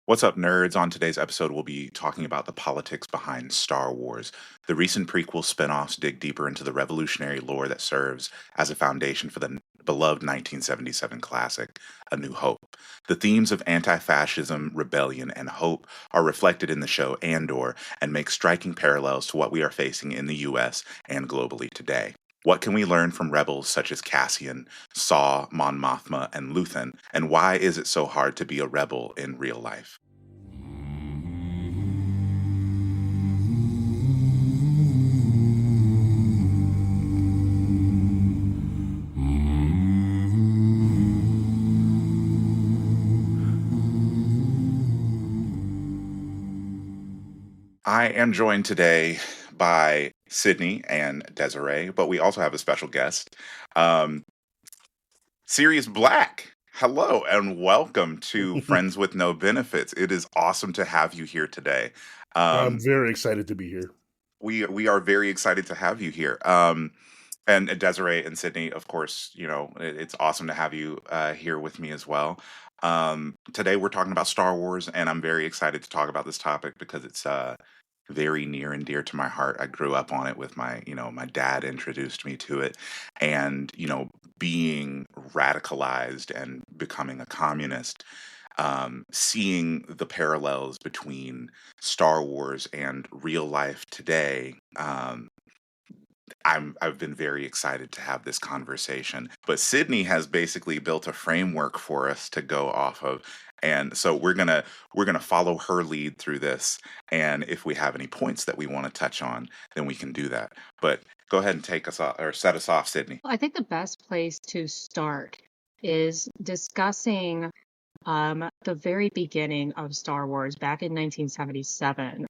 What's up, nerds? On today's episode, we'll be talking about the politics behind Star Wars. The recent prequel spin-offs dig deeper into the revolutionary lore that serves as a foundation for the beloved 1977 classic, A New Hope. The themes of anti-fascism, rebellion, and hope are reflected in the show Andor and make striking parallels to what we are facing in the US and globally today. What can we learn from rebels such as Cassian, Saw, Mon Mothma, and Luthen, and why is it so hard to be a rebel in real life? I am joined today by Sydney and Desiree, but we also have a special guest, um, Cerius Blaq. Hello and welcome to Friends with No Benefits. It is awesome to have you here today. I'm Um, very excited to be here. we are very excited to have you here. And Desiree and Sydney, of course, it's awesome to have you here with me as well. Today we're talking about Star Wars, and I'm very excited to talk about this topic because it's very near and dear to my heart. I grew up on it with my dad introduced me to it, and being radicalized and becoming a communist, seeing the parallels between Star Wars and real life today. I've been very excited to have this conversation. But Sydney has basically built a framework for us to go off of. And so we're gonna follow her lead through this. And if we have any points that we want to touch on, then we can do that. But go ahead and take us off or set us off, Sydney. I think the best place to start is discussing the very beginning of Star Wars back in 1977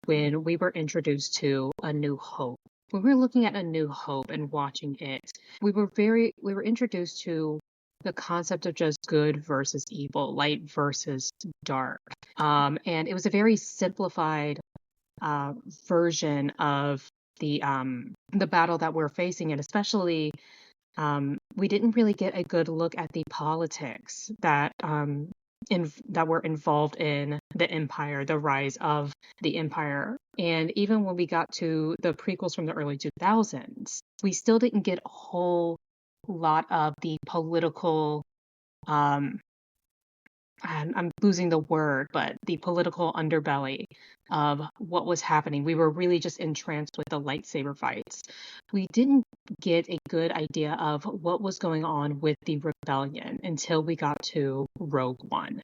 when we were introduced to A New Hope. When we were looking at A New Hope and watching it, we were introduced to the concept of just good versus evil, light versus dark. And it was a very simplified uh, version of the battle that we're facing, and especially we didn't really get a good look at the politics that were involved in the empire, the rise of the empire. And even when we got to the prequels from the early 2000s, we still didn't get a whole lot of the political um, I'm losing the word, but the political underbelly of what was happening. We were really just entranced with the lightsaber fights. We didn't get a good idea of what was going on with the rebellion until we got to Rogue One.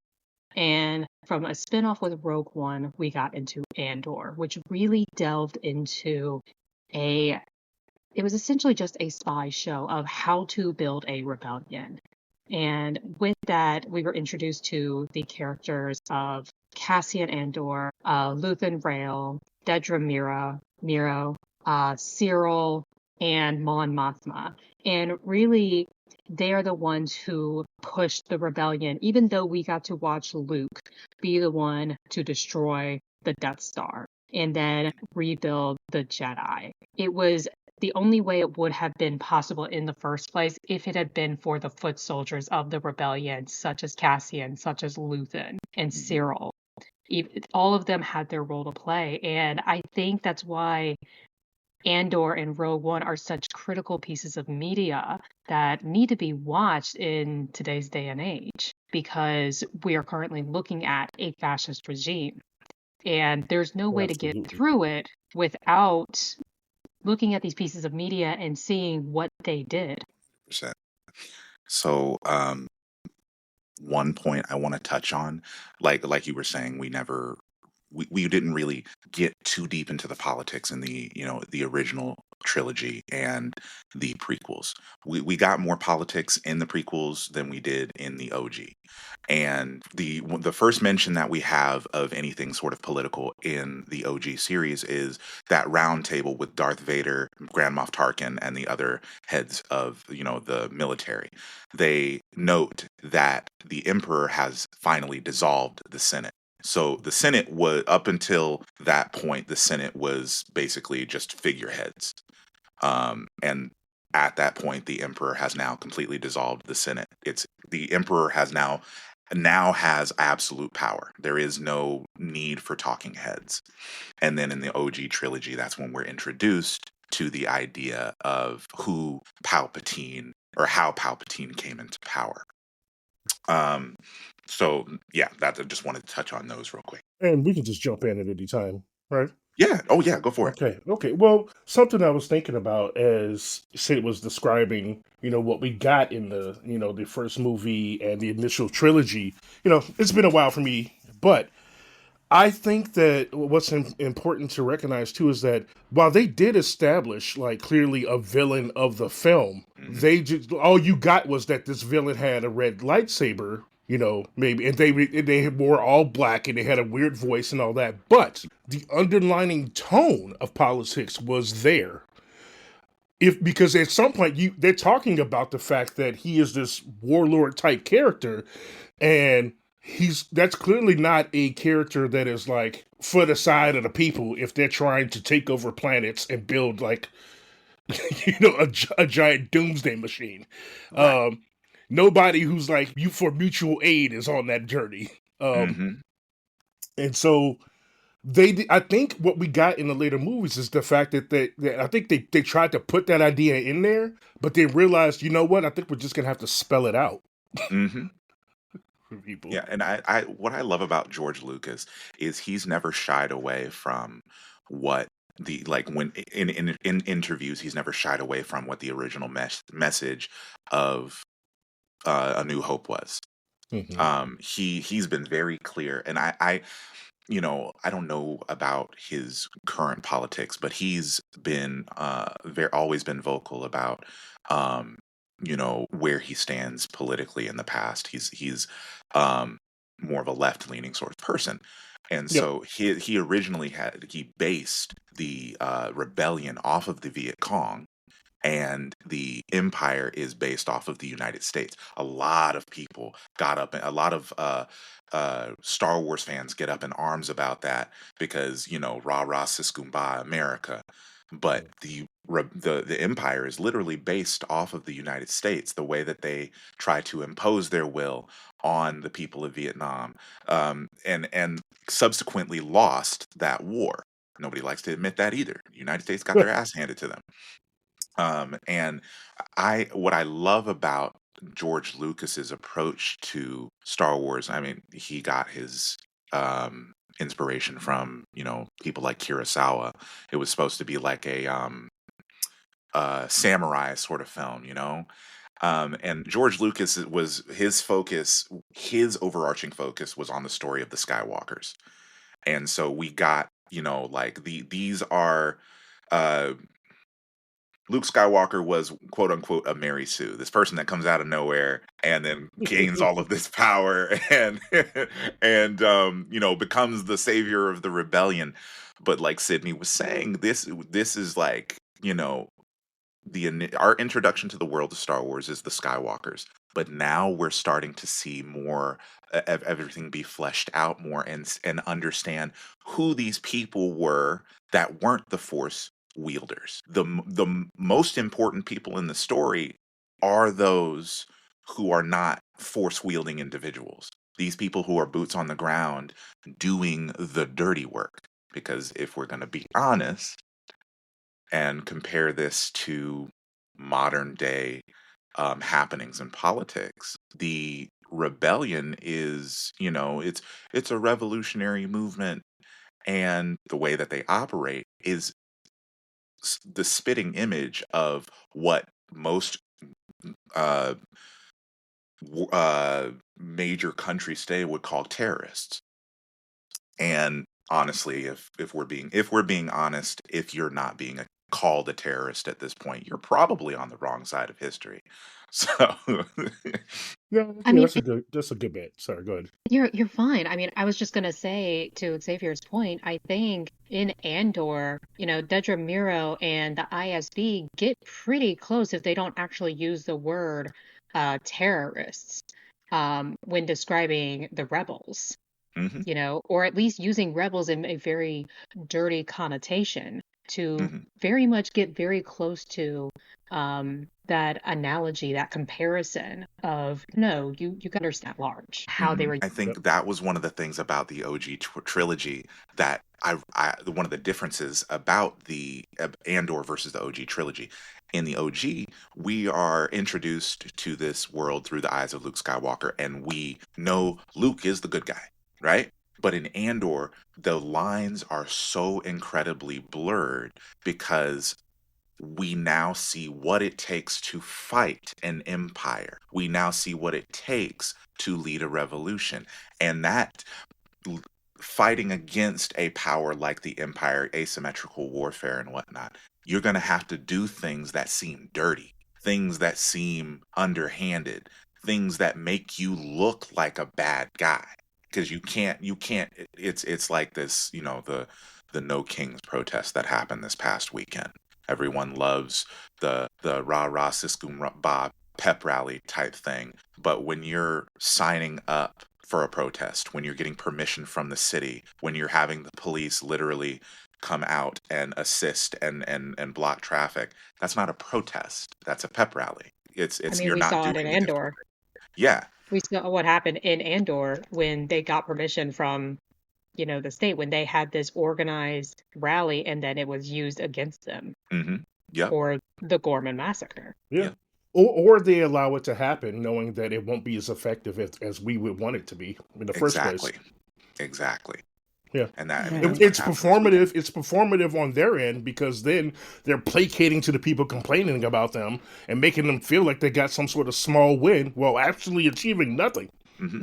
And from a spin-off with Rogue One, we got into Andor, which really delved into a it was essentially just a spy show of how to build a rebellion. And with that, we were introduced to the characters of Cassian Andor, Luthen Rael, Dedra Miro, Cyril, and Mon Mothma. And really, they are the ones who pushed the rebellion, even though we got to watch Luke be the one to destroy the Death Star and then rebuild the Jedi. It was the only way it would have been possible in the first place if it had been for the foot soldiers of the rebellion, such as Cassian, such as Luthen, and Cyril. All of them had their role to play. And I think that's why Andor and Rogue One are such critical pieces of media that need to be watched in today's day and age because we are currently looking at a fascist regime. And there's no way to get Absolutely. through it without looking at these pieces of media and seeing what they did. Percent. So, one point I want to touch on, like you were saying, we didn't really get too deep into the politics in the original trilogy and the prequels. We got more politics in the prequels than we did in the OG. And the first mention that we have of anything sort of political in the OG series is that round table with Darth Vader, Grand Moff Tarkin, and the other heads of the military. They note that the Emperor has finally dissolved the Senate. So the Senate was, up until that point, the Senate was basically just figureheads. And at that point, the Emperor has now completely dissolved the Senate. The Emperor has now now has absolute power. There is no need for talking heads. And then in the OG trilogy, that's when we're introduced to the idea of who Palpatine or how Palpatine came into power. Um, so yeah, that I just wanted to touch on those real quick. And we can just jump in at any time, right? Yeah. Oh yeah, go for it. Okay, okay. Well, something I was thinking about as Sid was describing, what we got in the first movie and the initial trilogy. It's been a while for me, but I think that what's important to recognize too is that while they did establish like clearly a villain of the film, Hmm. they just all you got was that this villain had a red lightsaber, maybe, and they wore all black and they had a weird voice and all that. But the underlining tone of politics was there. If because at some point they're talking about the fact that he is this warlord type character, and that's clearly not a character that is like for the side of the people if they're trying to take over planets and build like a giant doomsday machine. Right. um Nobody who's like you for mutual aid is on that journey. Hmm. And so I think what we got in the later movies is the fact that I think they tried to put that idea in there, but they realized, you know what, I think we're just gonna have to spell it out Hmm. for people. Yeah, and I what I love about George Lucas is he's never shied away from what the like when in interviews he's never shied away from what the original message of A New Hope was. Hmm. He's been very clear, and I don't know about his current politics, but he's been very always been vocal about um, where he stands politically in the past. He's um, more of a left leaning sort of person, and Yep. so he originally he based the rebellion off of the Viet Cong, and the empire is based off of the United States. A lot of people got up, a lot of Star Wars fans get up in arms about that because rah rah siskumba America, but the empire is literally based off of the United States. The way that they try to impose their will on the people of Vietnam, and subsequently lost that war. Nobody likes to admit that either. The United States got their ass handed to them. And what I love about George Lucas's approach to Star Wars, I mean, he got his inspiration from, people like Kurosawa. It was supposed to be like a samurai sort of film, and George Lucas was his focus, his overarching focus was on the story of the Skywalkers. And so we got, like these are uh Luke Skywalker was quote unquote a Mary Sue, this person that comes out of nowhere and then gains all of this power and and becomes the savior of the rebellion. But like Sydney was saying, this is like, our introduction to the world of Star Wars is the Skywalkers, but now we're starting to see more of everything be fleshed out more, and understand who these people were that weren't the Force wielders. The most important people in the story are those who are not Force wielding individuals. These people who are boots on the ground doing the dirty work. Because if we're going to be honest, and compare this to modern day happenings in politics, the rebellion is, it's a revolutionary movement, and the way that they operate is the spitting image of what most uh, major countries today would call terrorists. And honestly, if we're being honest, if you're not being called a terrorist at this point, you're probably on the wrong side of history. So Yeah, I yeah, mean, that's a good bit. Sorry, go ahead. you're fine. I mean, I was just gonna say to Xavier's point, I think in Andor, Dedra Miro and the ISB get pretty close if they don't actually use the word terrorists when describing the rebels, mhm, or at least using rebels in a very dirty connotation to Mhm. very much get very close to that analogy, that comparison of no, you can understand large, how they Mhm. were. I Yep. think that was one of the things about the OG trilogy that one of the differences about the Andor versus the OG trilogy. In the OG, we are introduced to this world through the eyes of Luke Skywalker, and we know Luke is the good guy, right? But in Andor, the lines are so incredibly blurred because we now see what it takes to fight an empire. We now see what it takes to lead a revolution. And that l- fighting against a power like the empire, asymmetrical warfare and whatnot, you're going to have to do things that seem dirty, things that seem underhanded, things that make you look like a bad guy. Because you can't, it's like this, the No Kings protest that happened this past weekend. Everyone loves the rah rah siskum ba pep rally type thing, but when you're signing up for a protest, when you're getting permission from the city, when you're having the police literally come out and assist and block traffic, that's not a protest. That's a pep rally. I It's mean, you're we not saw it in doing it. Andor. Yeah. We saw what happened in Andor when they got permission from, the state, when they had this organized rally and then it was used against them Mm-hmm. Yep. for the Gorman massacre. Yeah. Yep. Or they allow it to happen knowing that it won't be as effective as we would want it to be in the first place. Exactly. Exactly. Yeah. And that, I mean, Yeah. that's what It's happened this weekend. performative. It's performative on their end because then they're placating to the people complaining about them and making them feel like they got some sort of small win while actually achieving nothing. Hmm.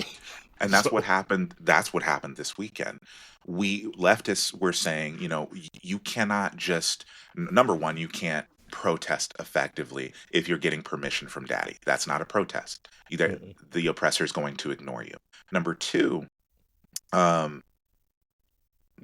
And that's what So, happened. That's what happened this weekend. We leftists were saying, you cannot just, number one, you can't protest effectively if you're getting permission from daddy. That's not a protest. Either mm-mm. the oppressor is going to ignore you. Number two, um,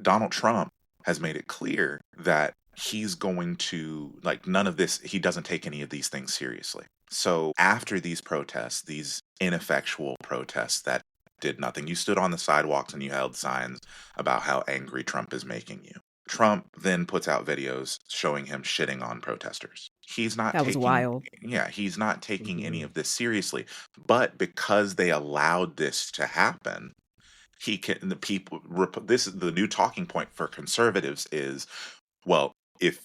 Donald Trump has made it clear that he's going to, like, none of this, he doesn't take any of these things seriously. So after these protests, these ineffectual protests that did nothing, you stood on the sidewalks and you held signs about how angry Trump is making you. Trump then puts out videos showing him shitting on protesters. He's not That was taking, wild. yeah, he's not taking any Mhm. of this seriously. But because they allowed this to happen, he can the people this is the new talking point for conservatives is, well, if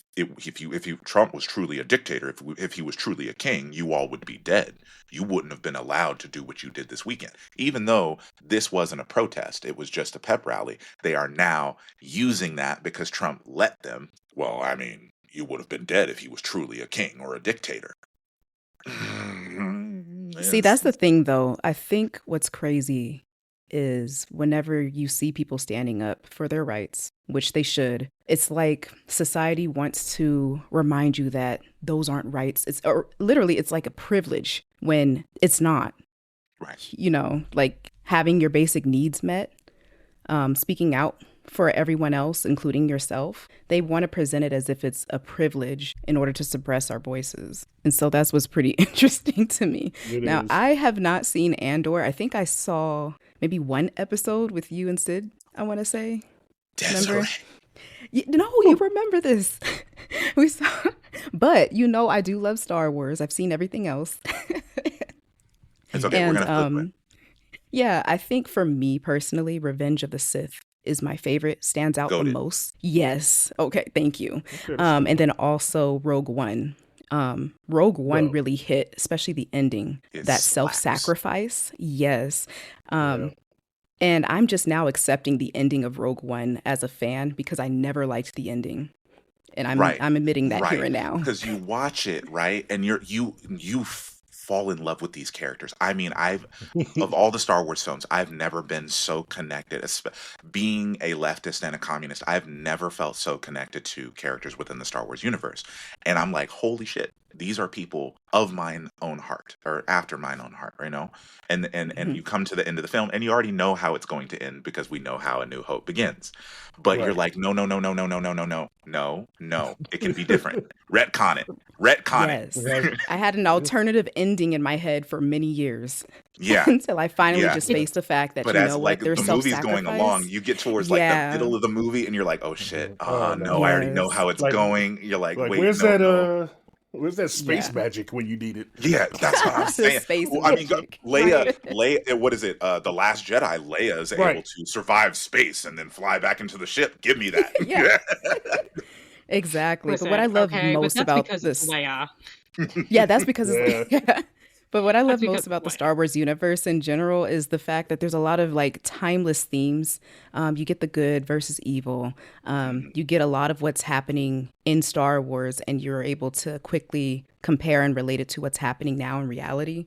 you Trump was truly a dictator, if he was truly a king, you all would be dead. You wouldn't have been allowed to do what you did this weekend. Even though this wasn't a protest, it was just a pep rally, they are now using that because Trump let them. Well, I mean, you would have been dead if he was truly a king or a dictator. See, that's the thing, though. I think what's crazy is whenever you see people standing up for their rights, which they should, it's like society wants to remind you that those aren't rights. Or literally, it's like a privilege when it's not. Right. Like having your basic needs met, speaking out for everyone else, including yourself. They want to present it as if it's a privilege in order to suppress our voices. And so that's what's pretty interesting to me. It Now, is. I have not seen Andor. I think I saw maybe one episode with you and Sid, I want to say. Desiree. Remember? No, you remember this. We saw, but I do love Star Wars. I've seen everything else. It's okay. We're And gonna flip it. yeah, I think for me personally, Revenge of the Sith is my favorite, stands out the Goated. most. Yes. Okay, thank you. Okay, that's a good And one. then also Rogue One. Rogue One Well, really hit, especially the ending, It that slaps. self-sacrifice. Yes. yeah. And I'm just now accepting the ending of Rogue One as a fan because I never liked the ending. And Right. I'm admitting that here Right. and now. Because you watch it, right? And you fall in love with these characters. I mean, of all the Star Wars films, I've never been so connected. Being a leftist and a communist, I've never felt so connected to characters within the Star Wars universe. And I'm like, holy shit. these are people of mine own heart, or after mine own heart, you know. And Mhm. you come to the end of the film and you already know how it's going to end because we know how A New Hope begins. But you're Right. like, no, no, no, no, no, no, no, no, no, no, no, it can be different. Retcon it. Retcon it. Yes. Right. I had an alternative ending in my head for many years Yeah. until I finally Yeah. just It, faced the fact that, But you as know like what, there's the movie's going along, self-sacrifice. you get towards like the Yeah. middle of the movie and you're like, oh shit. Oh No, no. I already know Yes. how it's Like going. You're like, like wait, no, no. where's that space Yeah. magic when you need it? Yeah, that's what I'm The saying. space Well, I mean, magic. right. Leia, what is it? The Last Jedi, Leia is able Right. to survive space and then fly back into the ship. Give me that. Yeah. Exactly. But what I Listen, love okay, but most that's about because it's this, Leia. yeah, that's because Yeah. it's, yeah. But what I That's love because most it's about the Leia. Star Wars universe in general is the fact that there's a lot of like timeless themes. You get the good versus evil. Mhm. You get a lot of what's happening in Star Wars, and you're able to quickly compare and relate it to what's happening now in reality.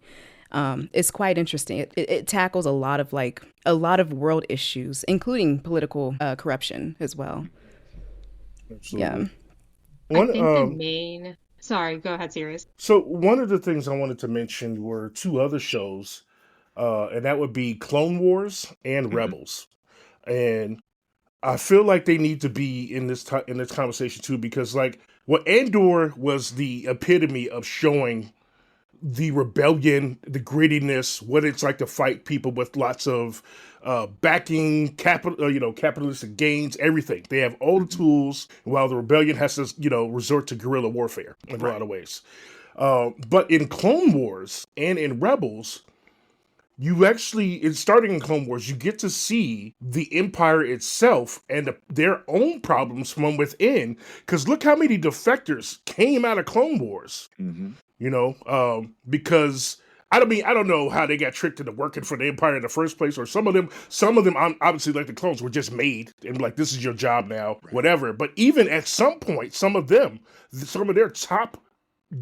It's quite interesting. It tackles a lot of world issues, including political corruption as well. Yeah. Absolutely. I One think the main. Sorry, go ahead, Cerius. so one of the things I wanted to mention were two other shows, and that would be Clone Wars and Mhm. Rebels. And I feel like they need to be in in this conversation too, because like what Andor was the epitome of showing the rebellion, the grittiness, what it's like to fight people with lots of backing, capital, capitalistic gains, everything. They have all the Mhm. tools, while the rebellion has to, resort to guerrilla warfare in a lot Right. of ways. But in Clone Wars and in Rebels, you actually, in starting in Clone Wars, you get to see the Empire itself and their own problems from within. Because look how many defectors came out of Clone Wars. Hmm. Because I don't know how they got tricked into working for the Empire in the first place, or some of them, obviously, like the clones, were just made and like, this is your job now, Right. whatever. But even at some point, some of their top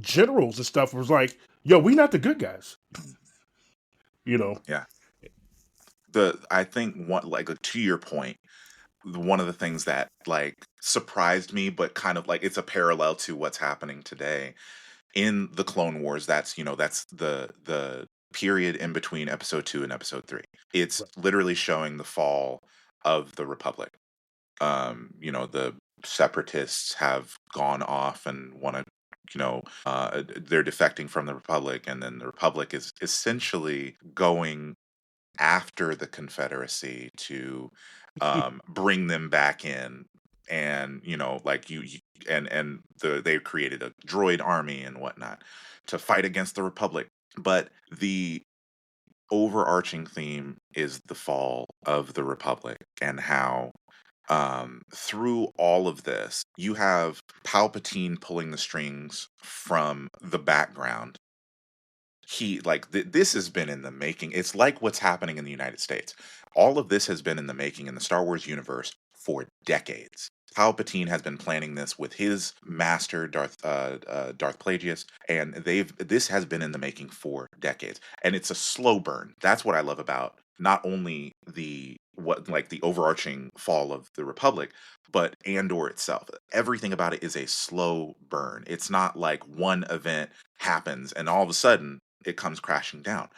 generals and stuff was like, "Yo, we not the good guys," you know. Yeah. I think one, like, to your point, one of the things that like surprised me, but kind of like it's a parallel to what's happening today in the Clone Wars. That's, that's the period in between episode 2 and episode 3. It's literally showing the fall of the Republic. The separatists have gone off and want to, they're defecting from the Republic, and then the Republic is essentially going after the Confederacy to bring them back in. And like they created a droid army and whatnot to fight against the Republic. But the overarching theme is the fall of the Republic, and how through all of this you have Palpatine pulling the strings from the background. This has been in the making. It's like what's happening in the United States. All of this has been in the making in the Star Wars universe for decades. Palpatine has been planning this with his master Darth Plagueis, and this has been in the making for decades. And it's a slow burn. That's what I love about not only the overarching fall of the Republic, but Andor itself. Everything about it is a slow burn. It's not like one event happens and all of a sudden it comes crashing down.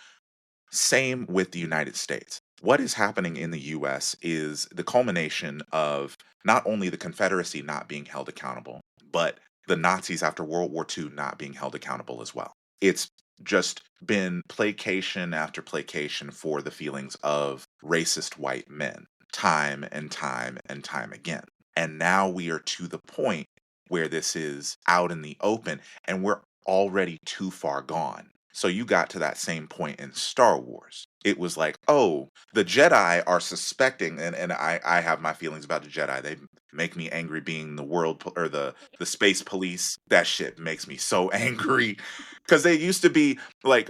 Same with the United States. What is happening in the US is the culmination of not only the Confederacy not being held accountable, but the Nazis after World War II not being held accountable as well. It's just been placation after placation for the feelings of racist white men, time and time and time again. And now we are to the point where this is out in the open, and we're already too far gone. So you got to that same point in Star Wars. It was like, oh, the Jedi are suspecting, and I have my feelings about the Jedi. They make me angry being or the space police. That shit makes me so angry because they used to be like,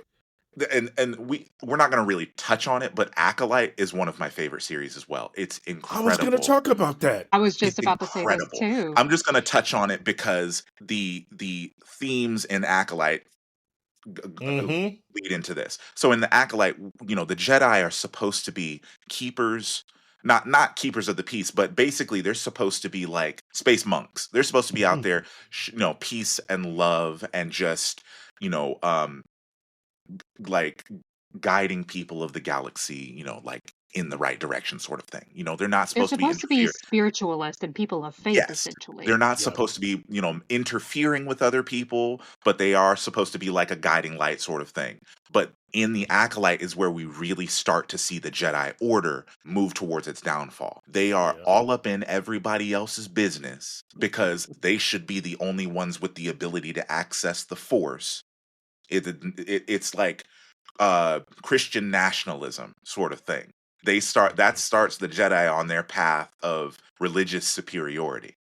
and we're not going to really touch on it, but Acolyte is one of my favorite series as well. It's I was gonna incredible. talk about that. I was just It's about to say this incredible. too. I'm just going to touch on it because the themes in Acolyte Mm-hmm. lead into this. So in the Acolyte, the Jedi are supposed to be keepers, not keepers of the peace, but basically they're supposed to be like space monks. They're supposed to be out there, peace and love and just, you know, like guiding people of the galaxy, like in the right direction, sort of thing. They're not They're supposed to be supposed to be interfere. spiritualists and people of faith, Yes. They're essentially. not Yeah. supposed to be, interfering with other people, but they are supposed to be like a guiding light sort of thing. But in the Acolyte is where we really start to see the Jedi Order move towards its downfall. They are Yeah. all up in everybody else's business because they should be the only ones with the ability to access the Force. It's like Christian nationalism sort of thing. That starts the Jedi on their path of religious superiority.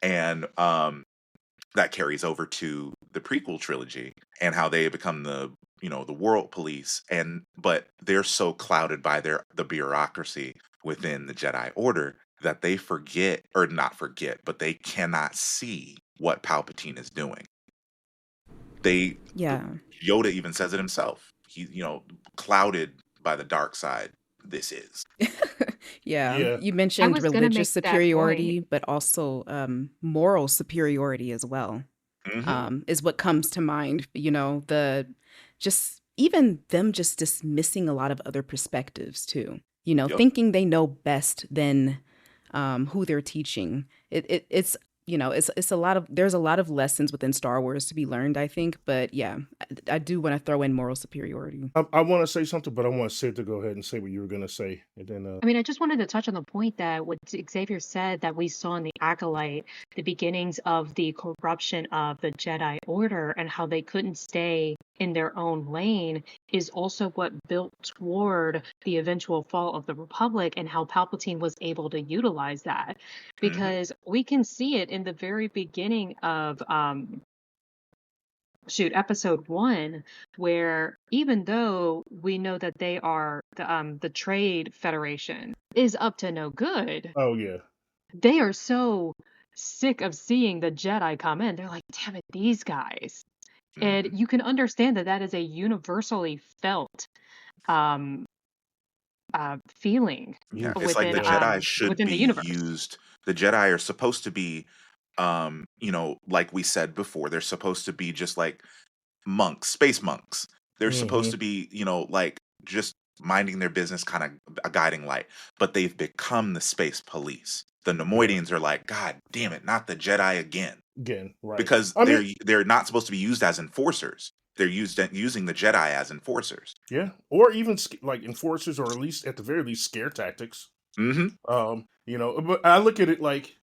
And that carries over to the prequel trilogy and how they become the world police, but they're so clouded by the bureaucracy within the Jedi Order that they forget, or not forget, but they cannot see what Palpatine is doing. Yeah. Yoda even says it himself. He, clouded by the dark side. This is. Yeah. Yeah. You I mentioned was going to make religious that point. superiority, but also moral superiority as well. Mhm. Is what comes to mind. The just even them just dismissing a lot of other perspectives too. Yep. Thinking they know best than who they're teaching. It's it's a lot of there's a lot of lessons within Star Wars to be learned, I think. But yeah, I do want to throw in moral superiority. I want to say something, but I want Sid to go ahead and say what you were going to say. And then, I mean, I just wanted to touch on the point that what Xavier said, that we saw in the Acolyte, the beginnings of the corruption of the Jedi Order and how they couldn't stay in their own lane, is also what built toward the eventual fall of the Republic and how Palpatine was able to utilize that. Mhm. Because we can see it in the very beginning of episode 1, where even though we know that they are the Trade Federation is up to no good, oh yeah, they are so sick of seeing the Jedi come in. They're like, damn it, these guys. And Mhm. you can understand that that is a universally felt um feeling Yeah, it's like the yeah, Jedi should within be the universe. used. The Jedi are supposed to be, like we said before, they're supposed to be just like monks, space monks. They're supposed hmm to be, like just minding their business, kind of a guiding light. But they've become the space police. The yeah. Nemoidians are like, God damn it, not the Jedi again, Again, right. because I mean, they're not supposed to be used as enforcers. They're using the Jedi as enforcers. yeah, or even like enforcers, or at least at the very least, scare tactics. Hmm. But I look at it like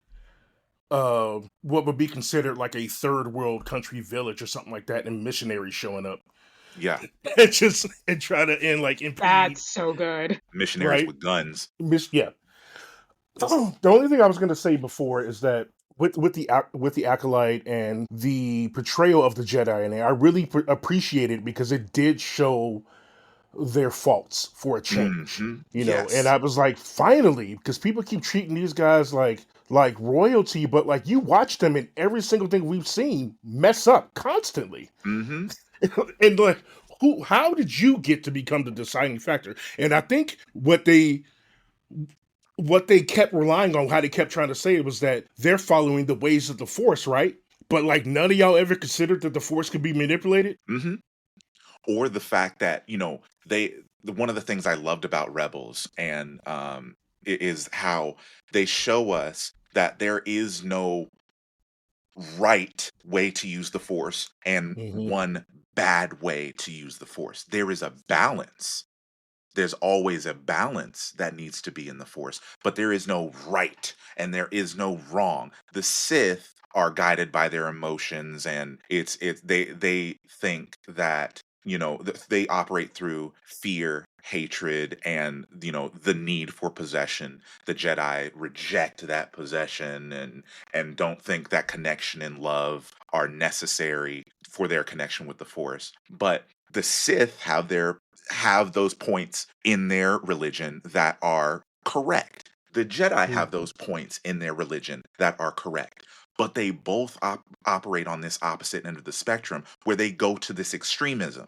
what would be considered like a third world country village or something like that, and missionaries showing up Yeah, and try to impede, That's so good. missionaries right? with guns. Yeah. The only thing I was going to say before is that with the acolyte and the portrayal of the Jedi in there, I really appreciate it because it did show their faults for a change. Hmm. And Yes. I was like, finally, because people keep treating these guys like royalty, but like you watch them in every single thing we've seen mess up constantly. Hmm. And like, how did you get to become the deciding factor? And I think what they kept relying on, how they kept trying to say it, was that they're following the ways of the Force, right? But like none of y'all ever considered that the Force could be manipulated. Hmm. Or the fact that, one of the things I loved about Rebels and is how they show us that there is no right way to use the Force and Hmm one bad way to use the Force. There is a balance. There's always a balance that needs to be in the Force, but there is no right and there is no wrong. The Sith are guided by their emotions, and they think that, they operate through fear, hatred, and, the need for possession. The Jedi reject that possession and don't think that connection and love are necessary for their connection with the Force. But the Sith have those points in their religion that are correct. The Jedi have those points in their religion that are correct. But they both operate on this opposite end of the spectrum where they go to this extremism.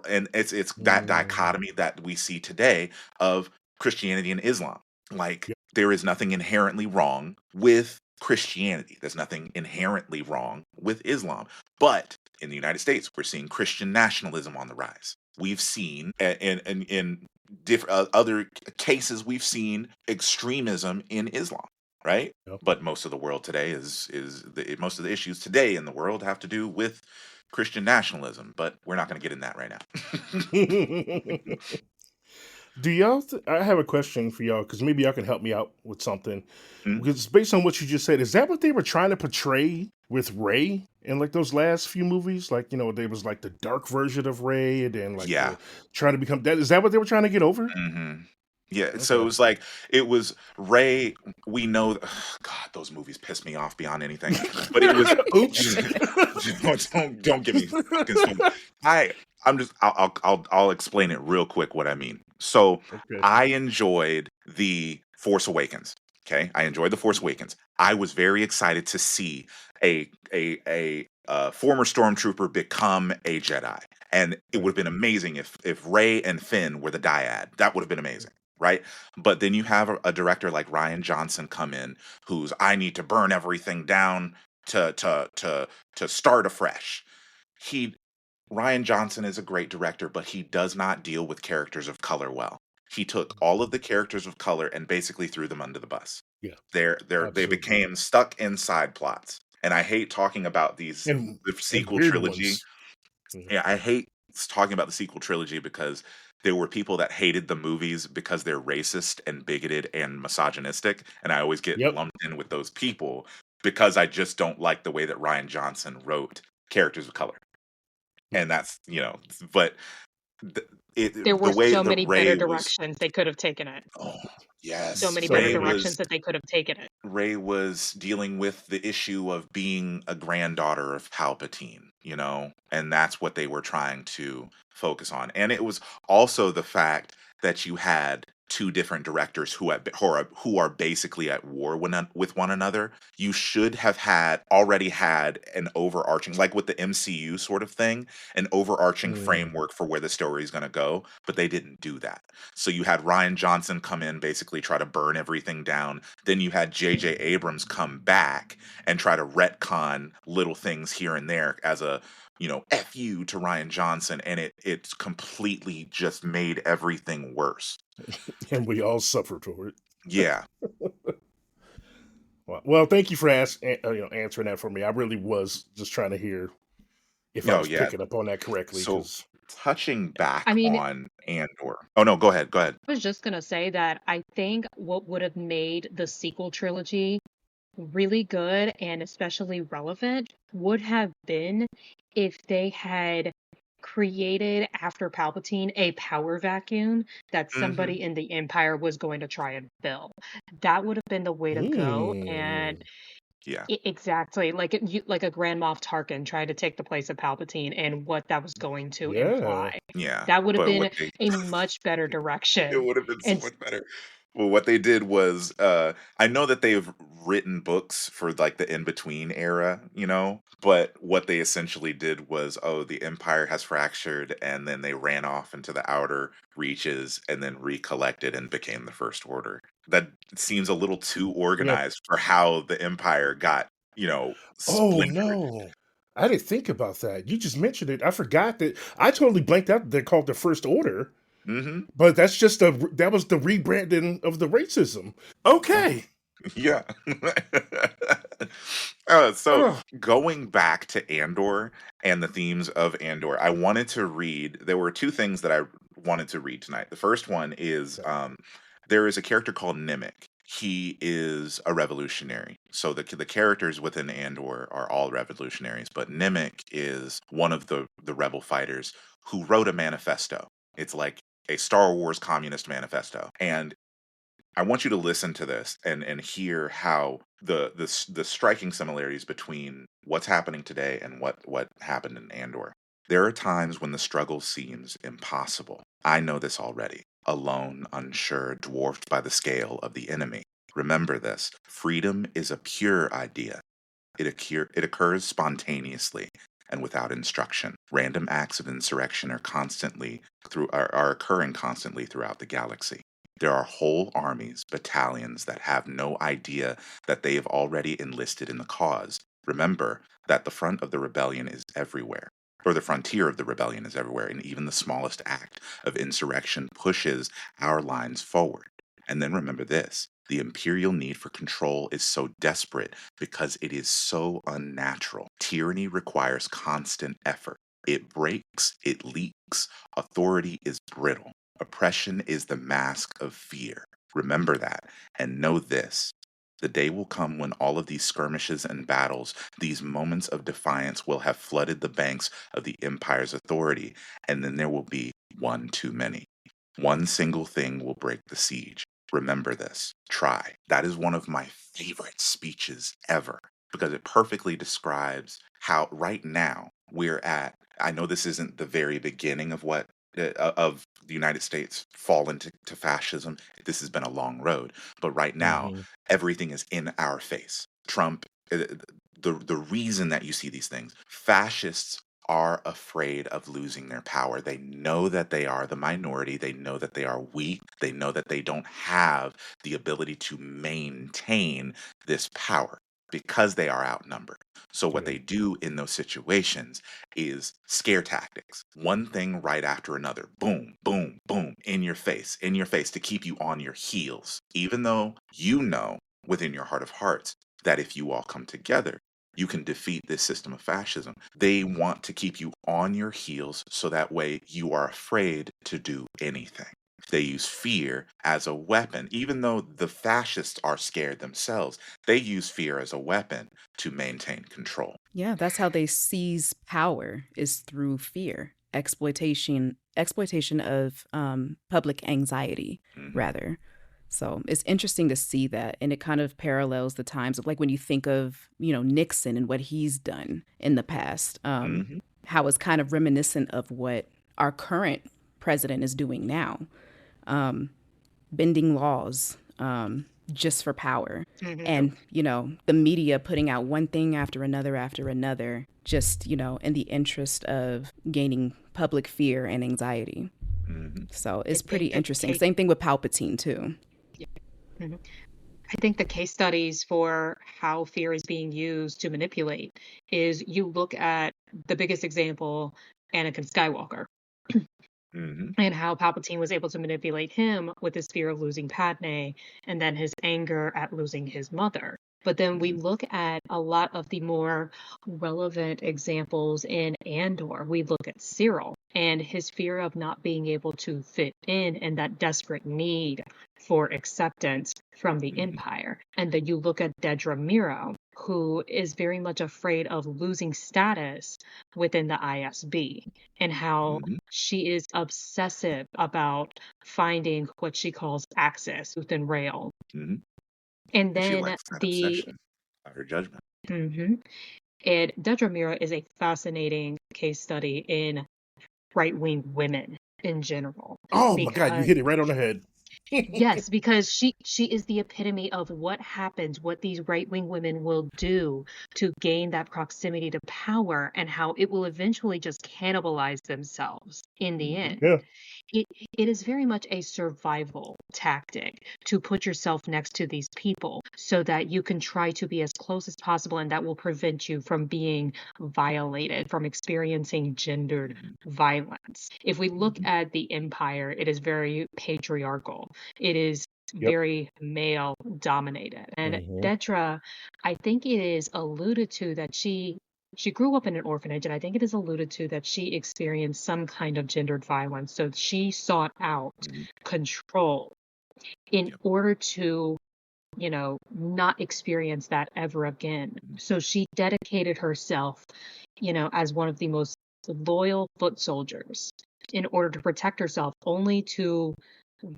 And it's that hmm dichotomy that we see today of Christianity and Islam. Like, Yep. there is nothing inherently wrong with Christianity. There's nothing inherently wrong with Islam. But in the United States, we're seeing Christian nationalism on the rise. We've seen in different other cases, we've seen extremism in Islam, right? Yep. But most of the world today most of the issues today in the world have to do with Christian nationalism. But we're not going to get in that right now. Do y'all? I have a question for y'all because maybe y'all can help me out with something. Mm, Because based on what you just said, is that what they were trying to portray with Ray in like those last few movies? Like, there was like the dark version of Ray, and then like yeah. the trying to become that. Is that what they were trying to get over? Hmm. Yeah, so Okay. it was Ray. We know, God, those movies piss me off beyond anything. But it was, Oops. don't get me fucking started. I I'm just I'll explain it real quick what I mean. So Okay. I enjoyed the Force Awakens. Okay, I enjoyed the Force Awakens. I was very excited to see a former stormtrooper become a Jedi, and it would Right. have been amazing if Rey and Finn were the dyad. That would have been amazing, right? But then you have a director like Ryan Johnson come in, who's I need to burn everything down to start afresh. He Ryan Johnson is a great director, but he does not deal with characters of color well. He took all of the characters of color and basically threw them under the bus. Yeah. They Absolutely. became stuck in side plots. And I hate talking about And the and sequel weird trilogy. ones. Mhm. Yeah, I hate talking about the sequel trilogy because there were people that hated the movies because they're racist and bigoted and misogynistic, and I always get Yep. lumped in with those people because I just don't like the way that Ryan Johnson wrote characters of color. Yeah. And that's, but the, There the were way so that many better Ray was, directions they could have taken it. oh So yes, many better So directions that they could have taken it. Ray was dealing with the issue of being a granddaughter of Palpatine, and that's what they were trying to focus on. And it was also the fact that you had two different directors who are basically at war with one another. You should have already had an overarching, like with the MCU sort of thing, an overarching mm, framework for where the story is going to go, but they didn't do that. So you had Ryan Johnson come in, basically try to burn everything down. Then you had J.J. Abrams come back and try to retcon little things here and there as a, F you to Ryan Johnson. And it's completely just made everything worse. and we all suffered for it. Yeah. Well, thank you for answering that for me. I really was just trying to hear if I Oh, was yeah. picking up on that correctly. So Because touching I back mean, on Andor. Oh, no, go ahead. Go ahead. I was just gonna say that I think what would have made the sequel trilogy really good and especially relevant would have been if they had created after Palpatine a power vacuum that Hmm. somebody in the Empire was going to try and fill. That would have been the way to go. And Yeah. exactly like a Grand Moff Tarkin tried to take the place of Palpatine and what that was going to yeah, imply. Yeah. That would have But what been they a much better It direction. would have been so And much better. Well, what they did was, I know that they've written books for like the in between era, but what they essentially did was, oh, the empire has fractured, and then they ran off into the outer reaches and then recollected and became the First Order. That seems a little too yeah. organized for how the empire got, Oh splintered. no, I didn't think about that. You just mentioned it. I forgot that. I totally blanked out. They're called the First Order, Hmm. but that was the rebranding of the racism. Okay. Yeah. So Oh, going back to Andor and the themes of Andor, I wanted to read. There were two things that I wanted to read tonight. The first one is there is a character called Nemik. He is a revolutionary. So the characters within Andor are all revolutionaries, but Nemik is one of the rebel fighters who wrote a manifesto. It's like a Star Wars communist manifesto, and I want you to listen to this and hear how the striking similarities between what's happening today and what happened in Andor. There are times when the struggle seems impossible. I know this already. Alone, unsure, dwarfed by the scale of the enemy. Remember this. Freedom is a pure idea. It occurs spontaneously and without instruction. Random acts of insurrection are occurring constantly throughout the galaxy. There are whole armies, battalions that have no idea that they have already enlisted in the cause. Remember that the front of the rebellion is everywhere, or the frontier of the rebellion is everywhere, and even the smallest act of insurrection pushes our lines forward. And then remember this: the imperial need for control is so desperate because it is so unnatural. Tyranny requires constant effort. It breaks, it leaks. Authority is brittle. Oppression is the mask of fear. Remember that, and know this: the day will come when all of these skirmishes and battles, these moments of defiance, will have flooded the banks of the Empire's authority, and then there will be one too many. One single thing will break the siege. Remember this. Try. That is one of my favorite speeches ever because it perfectly describes how right now we're at. I know this isn't the very beginning of what of the United States fall into fascism. This has been a long road, but right now Hmm. everything is in our face. Trump, the reason that you see these things, fascists are afraid of losing their power. They know that they are the minority. They know that they are weak. They know that they don't have the ability to maintain this power because they are outnumbered. So, what Yeah. they do in those situations is scare tactics. One thing right after another. Boom, boom, boom, in your face to keep you on your heels. Even though you know within your heart of hearts that if you all come together, you can defeat this system of fascism. They want to keep you on your heels so that way you are afraid to do anything. They use fear as a weapon. Even though the fascists are scared themselves, they use fear as a weapon to maintain control. Yeah, that's how they seize power is through fear, exploitation of public anxiety, Hmm. rather. So it's interesting to see that, and it kind of parallels the times of like when you think of Nixon and what he's done in the past, Hmm. how it's kind of reminiscent of what our current president is doing now, bending laws just for power. Hmm. And, the media putting out one thing after another, just, in the interest of gaining public fear and anxiety. Hmm. So I it's pretty think the interesting. case, Same thing with Palpatine, too. yeah. Mhm. I think the case studies for how fear is being used to manipulate is you look at the biggest example, Anakin Skywalker, Hmm. and how Palpatine was able to manipulate him with his fear of losing Padme and then his anger at losing his mother. But then we Hmm. look at a lot of the more relevant examples in Andor. We look at Cyril and his fear of not being able to fit in and that desperate need for acceptance from the Hmm. Empire. And then you look at Dedra Miro, who is very much afraid of losing status within the ISB and how Hmm. she is obsessive about finding what she calls access within Rail. Hmm. And And she then likes that obsession of her judgment. mhm. And Dedramira is a fascinating case study in right-wing women in general, Oh my God, you because hit it right on the head. yes, because she is the epitome of what happens, what these right-wing women will do to gain that proximity to power and how it will eventually just cannibalize themselves in the Hmm. end. Yeah. It it is very much a survival tactic to put yourself next to these people so that you can try to be as close as possible, and that will prevent you from being violated, from experiencing gendered Hmm. violence. If we look Hmm. at the empire, it is very patriarchal. It is Yep. very male dominated. And Hmm. Detra, I think it is alluded to that she grew up in an orphanage, and I think it is alluded to that she experienced some kind of gendered violence. So she sought out Hmm. control in Yep. order to, not experience that ever again. So she dedicated herself, as one of the most loyal foot soldiers in order to protect herself, only to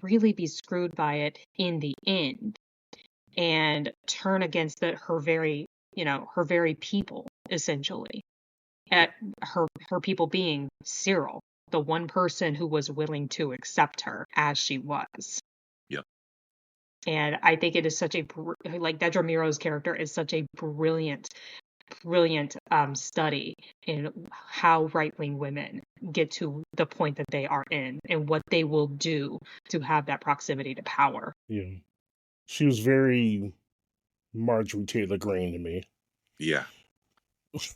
really be screwed by it in the end and turn against her very people, essentially Yep. at her people being Cyril, the one person who was willing to accept her as she was. Yep. And I think it is such like Dedra Miro's character is such a brilliant brilliant study in how right-wing women get to the point that they are in and what they will do to have that proximity to power. Yeah. She was very Marjorie Taylor Greene to me. Yeah.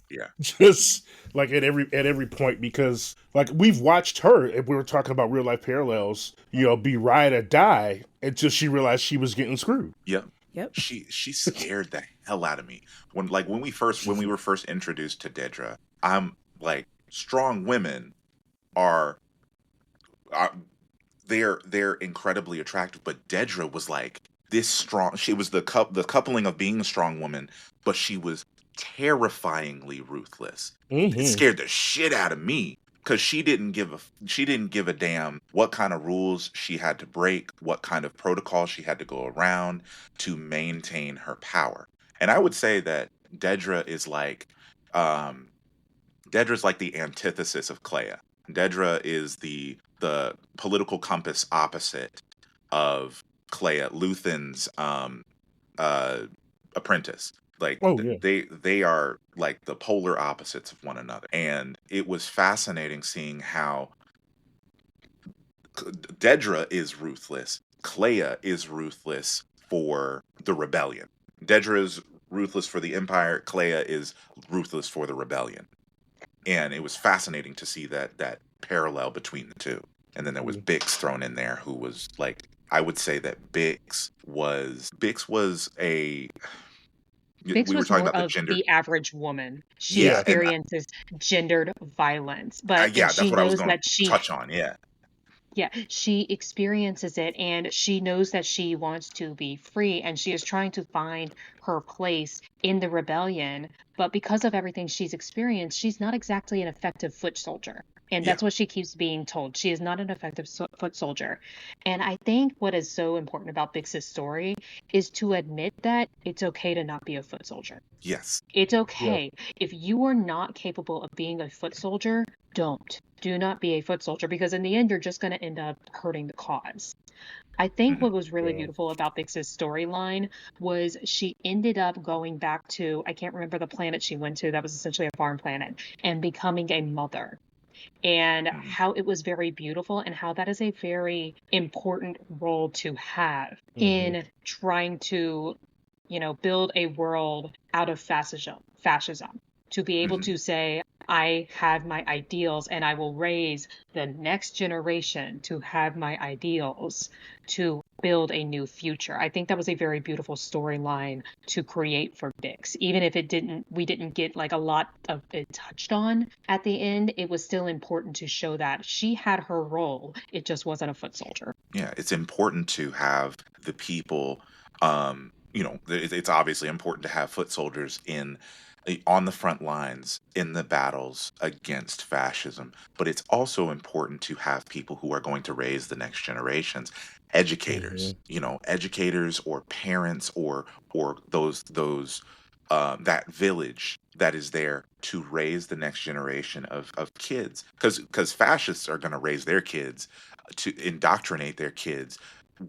Yeah. Just like at every point, because like we've watched her, if we were talking about real life parallels, be ride or die until she realized she was getting screwed. Yep. Yep. She scared the hell out of me when we were first introduced to Dedra. I'm like, strong women are, are they're incredibly attractive, but Dedra was like this strong. She was the coupling of being a strong woman, but she was terrifyingly ruthless. It Mm-hmm. scared the shit out of me because she didn't give a damn what kind of rules she had to break, what kind of protocol she had to go around to maintain her power. And I would say that Dedra is like um Dedra's like the antithesis of Clea. Dedra is the political compass opposite of Clea, Luthen's uh apprentice. Like Oh yeah. they are like the polar opposites of one another. And it was fascinating seeing how Dedra is ruthless. Clea is ruthless for the rebellion. Dedra is ruthless for the Empire. Clea is ruthless for the rebellion. And it was fascinating to see that parallel between the two. And then there was Mm. Bix thrown in there, who was like, I would say that Bix was a, Bix we were was talking more about the of gender. the average woman. She Yeah, Yeah. and experiences gendered violence, but and yeah, that's she what I was knows going that to touch on. Yeah. yeah, she experiences it and she knows that she wants to be free and she is trying to find her place in the rebellion. But because of everything she's experienced, she's not exactly an effective foot soldier. And Yeah. that's what she keeps being told. She is not an effective foot soldier. And I think what is so important about Bix's story is to admit that it's okay to not be a foot soldier. Yes. It's Yeah. okay. If you are not capable of being a foot soldier, don't. Do not be a foot soldier because in the end, you're just going to end up hurting the cause. I think Hmm. what was really Yeah. beautiful about Bix's storyline was she ended up going back to, I can't remember the planet she went to, that was essentially a farm planet, and becoming a mother. And Hmm. how it was very beautiful, and how that is a very important role to have Mm-hmm. in trying to build a world out of fascism, to be able Hmm. to say, I have my ideals and I will raise the next generation to have my ideals to build a new future. I think that was a very beautiful storyline to create for Bix. Even if we didn't get like a lot of it touched on at the end, it was still important to show that she had her role. It just wasn't a foot soldier. Yeah, it's important to have the people. It's obviously important to have foot soldiers on the front lines in the battles against fascism, but it's also important to have people who are going to raise the next generations, Mm-hmm. educators or parents or those that village that is there to raise the next generation of kids, because fascists are going to raise their kids to indoctrinate their kids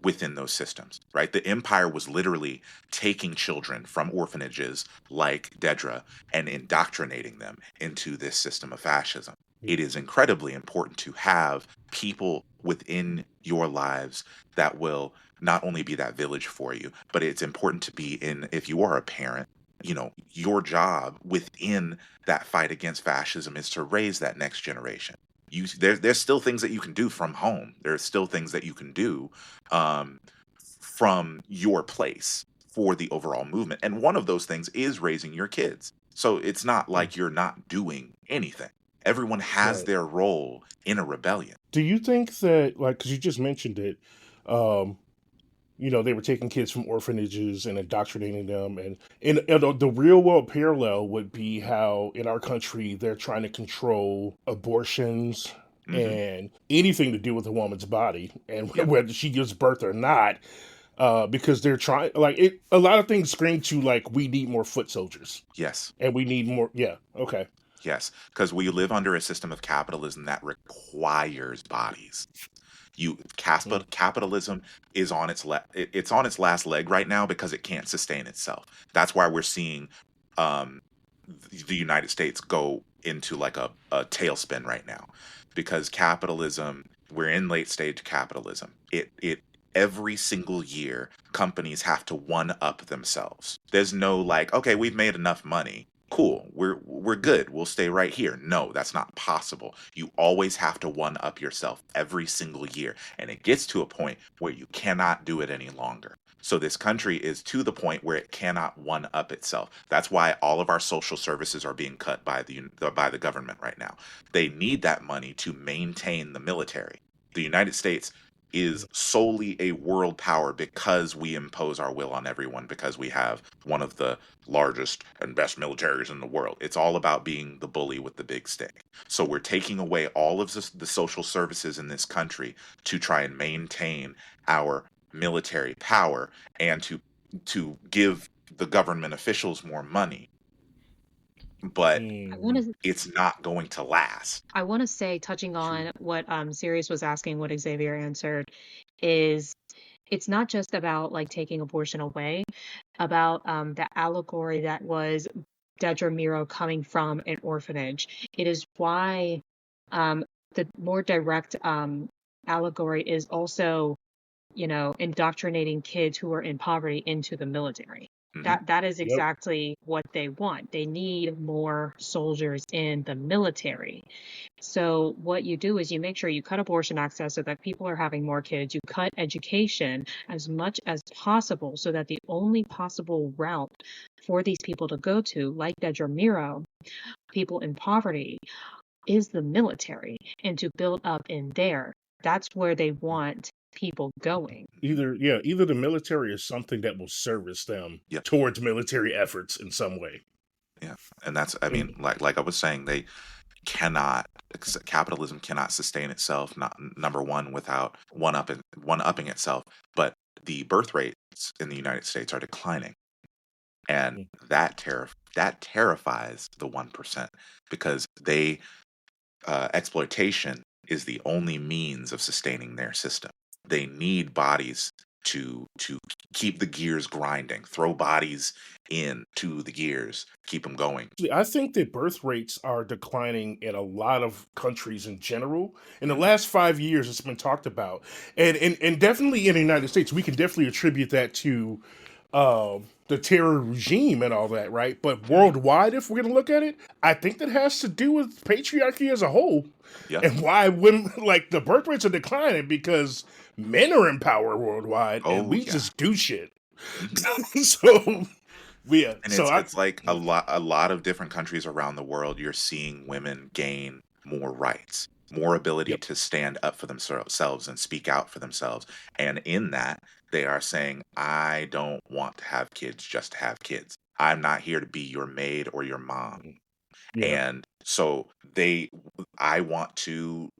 within those systems, right? The empire was literally taking children from orphanages like Dedra and indoctrinating them into this system of fascism. It is incredibly important to have people within your lives that will not only be that village for you, but it's important to be in, if you are a parent, your job within that fight against fascism is to raise that next generation. There's still things that you can do from home. There's still things that you can do um, from your place for the overall movement. And one of those things is raising your kids. So it's not like you're not doing anything. Everyone has Right. their role in a rebellion. Do you think that, like, because you just mentioned it, um, they were taking kids from orphanages and indoctrinating them, and the real world parallel would be how in our country they're trying to control abortions Hmm. and anything to do with a woman's body and Yep. whether she gives birth or not, because they're trying like it. A lot of things scream to like we need more foot soldiers Yes. and we need more. Yeah. Okay. Yes. Because we live under a system of capitalism that requires bodies. Mm. Capitalism is on its last leg right now because it can't sustain itself. That's why we're seeing um, the United States go into like a tailspin right now because capitalism, we're in late stage capitalism. It every single year companies have to one up themselves. There's no like, okay, we've made enough money. Cool. We're good. We'll stay right here. No, that's not possible. You always have to one up yourself every single year. And it gets to a point where you cannot do it any longer. So this country is to the point where it cannot one up itself. That's why all of our social services are being cut by the government right now. They need that money to maintain the military. The United States is solely a world power because we impose our will on everyone because we have one of the largest and best militaries in the world. It's all about being the bully with the big stick. So we're taking away all of the social services in this country to try and maintain our military power and to give the government officials more money, but I want to it's not going to last. I want to say, touching on what Cerius was asking, what Xavier answered, is it's not just about like taking abortion away, about the allegory that was Dedra Miro coming from an orphanage. It is why the more direct allegory is also, indoctrinating kids who are in poverty into the military. Mhm. That is Yep. exactly what they want. They need more soldiers in the military. So what you do is you make sure you cut abortion access so that people are having more kids. You cut education as much as possible so that the only possible route for these people to go to, like Dedra Miro, people in poverty, is the military and to build up in there. That's where they want people going. Either the military is something that will service them Yep. towards military efforts in some way. Yeah. And that's, I mean, like I was saying, capitalism cannot sustain itself, not number one, without one upping itself. But the birth rates in the United States are declining. And that terrifies the 1% because exploitation is the only means of sustaining their system. They need bodies to keep the gears grinding, throw bodies into the gears, keep them going. I think that birth rates are declining in a lot of countries in general. In the last 5 years, it's been talked about, and definitely in the United States, we can definitely attribute that to the terror regime and all that, right? But worldwide, if we're going to look at it, I think that has to do with patriarchy as a whole, Yeah. and why women like the birth rates are declining because men are in power worldwide, and Oh we yeah. just do shit. Mhm. So yeah, And so it's like a lot of different countries around the world, you're seeing women gain more rights, more ability yep. to stand up for themselves and speak out for themselves. And in that, they are saying, I don't want to have kids just to have kids. I'm not here to be your maid or your mom. Yeah. And so I want to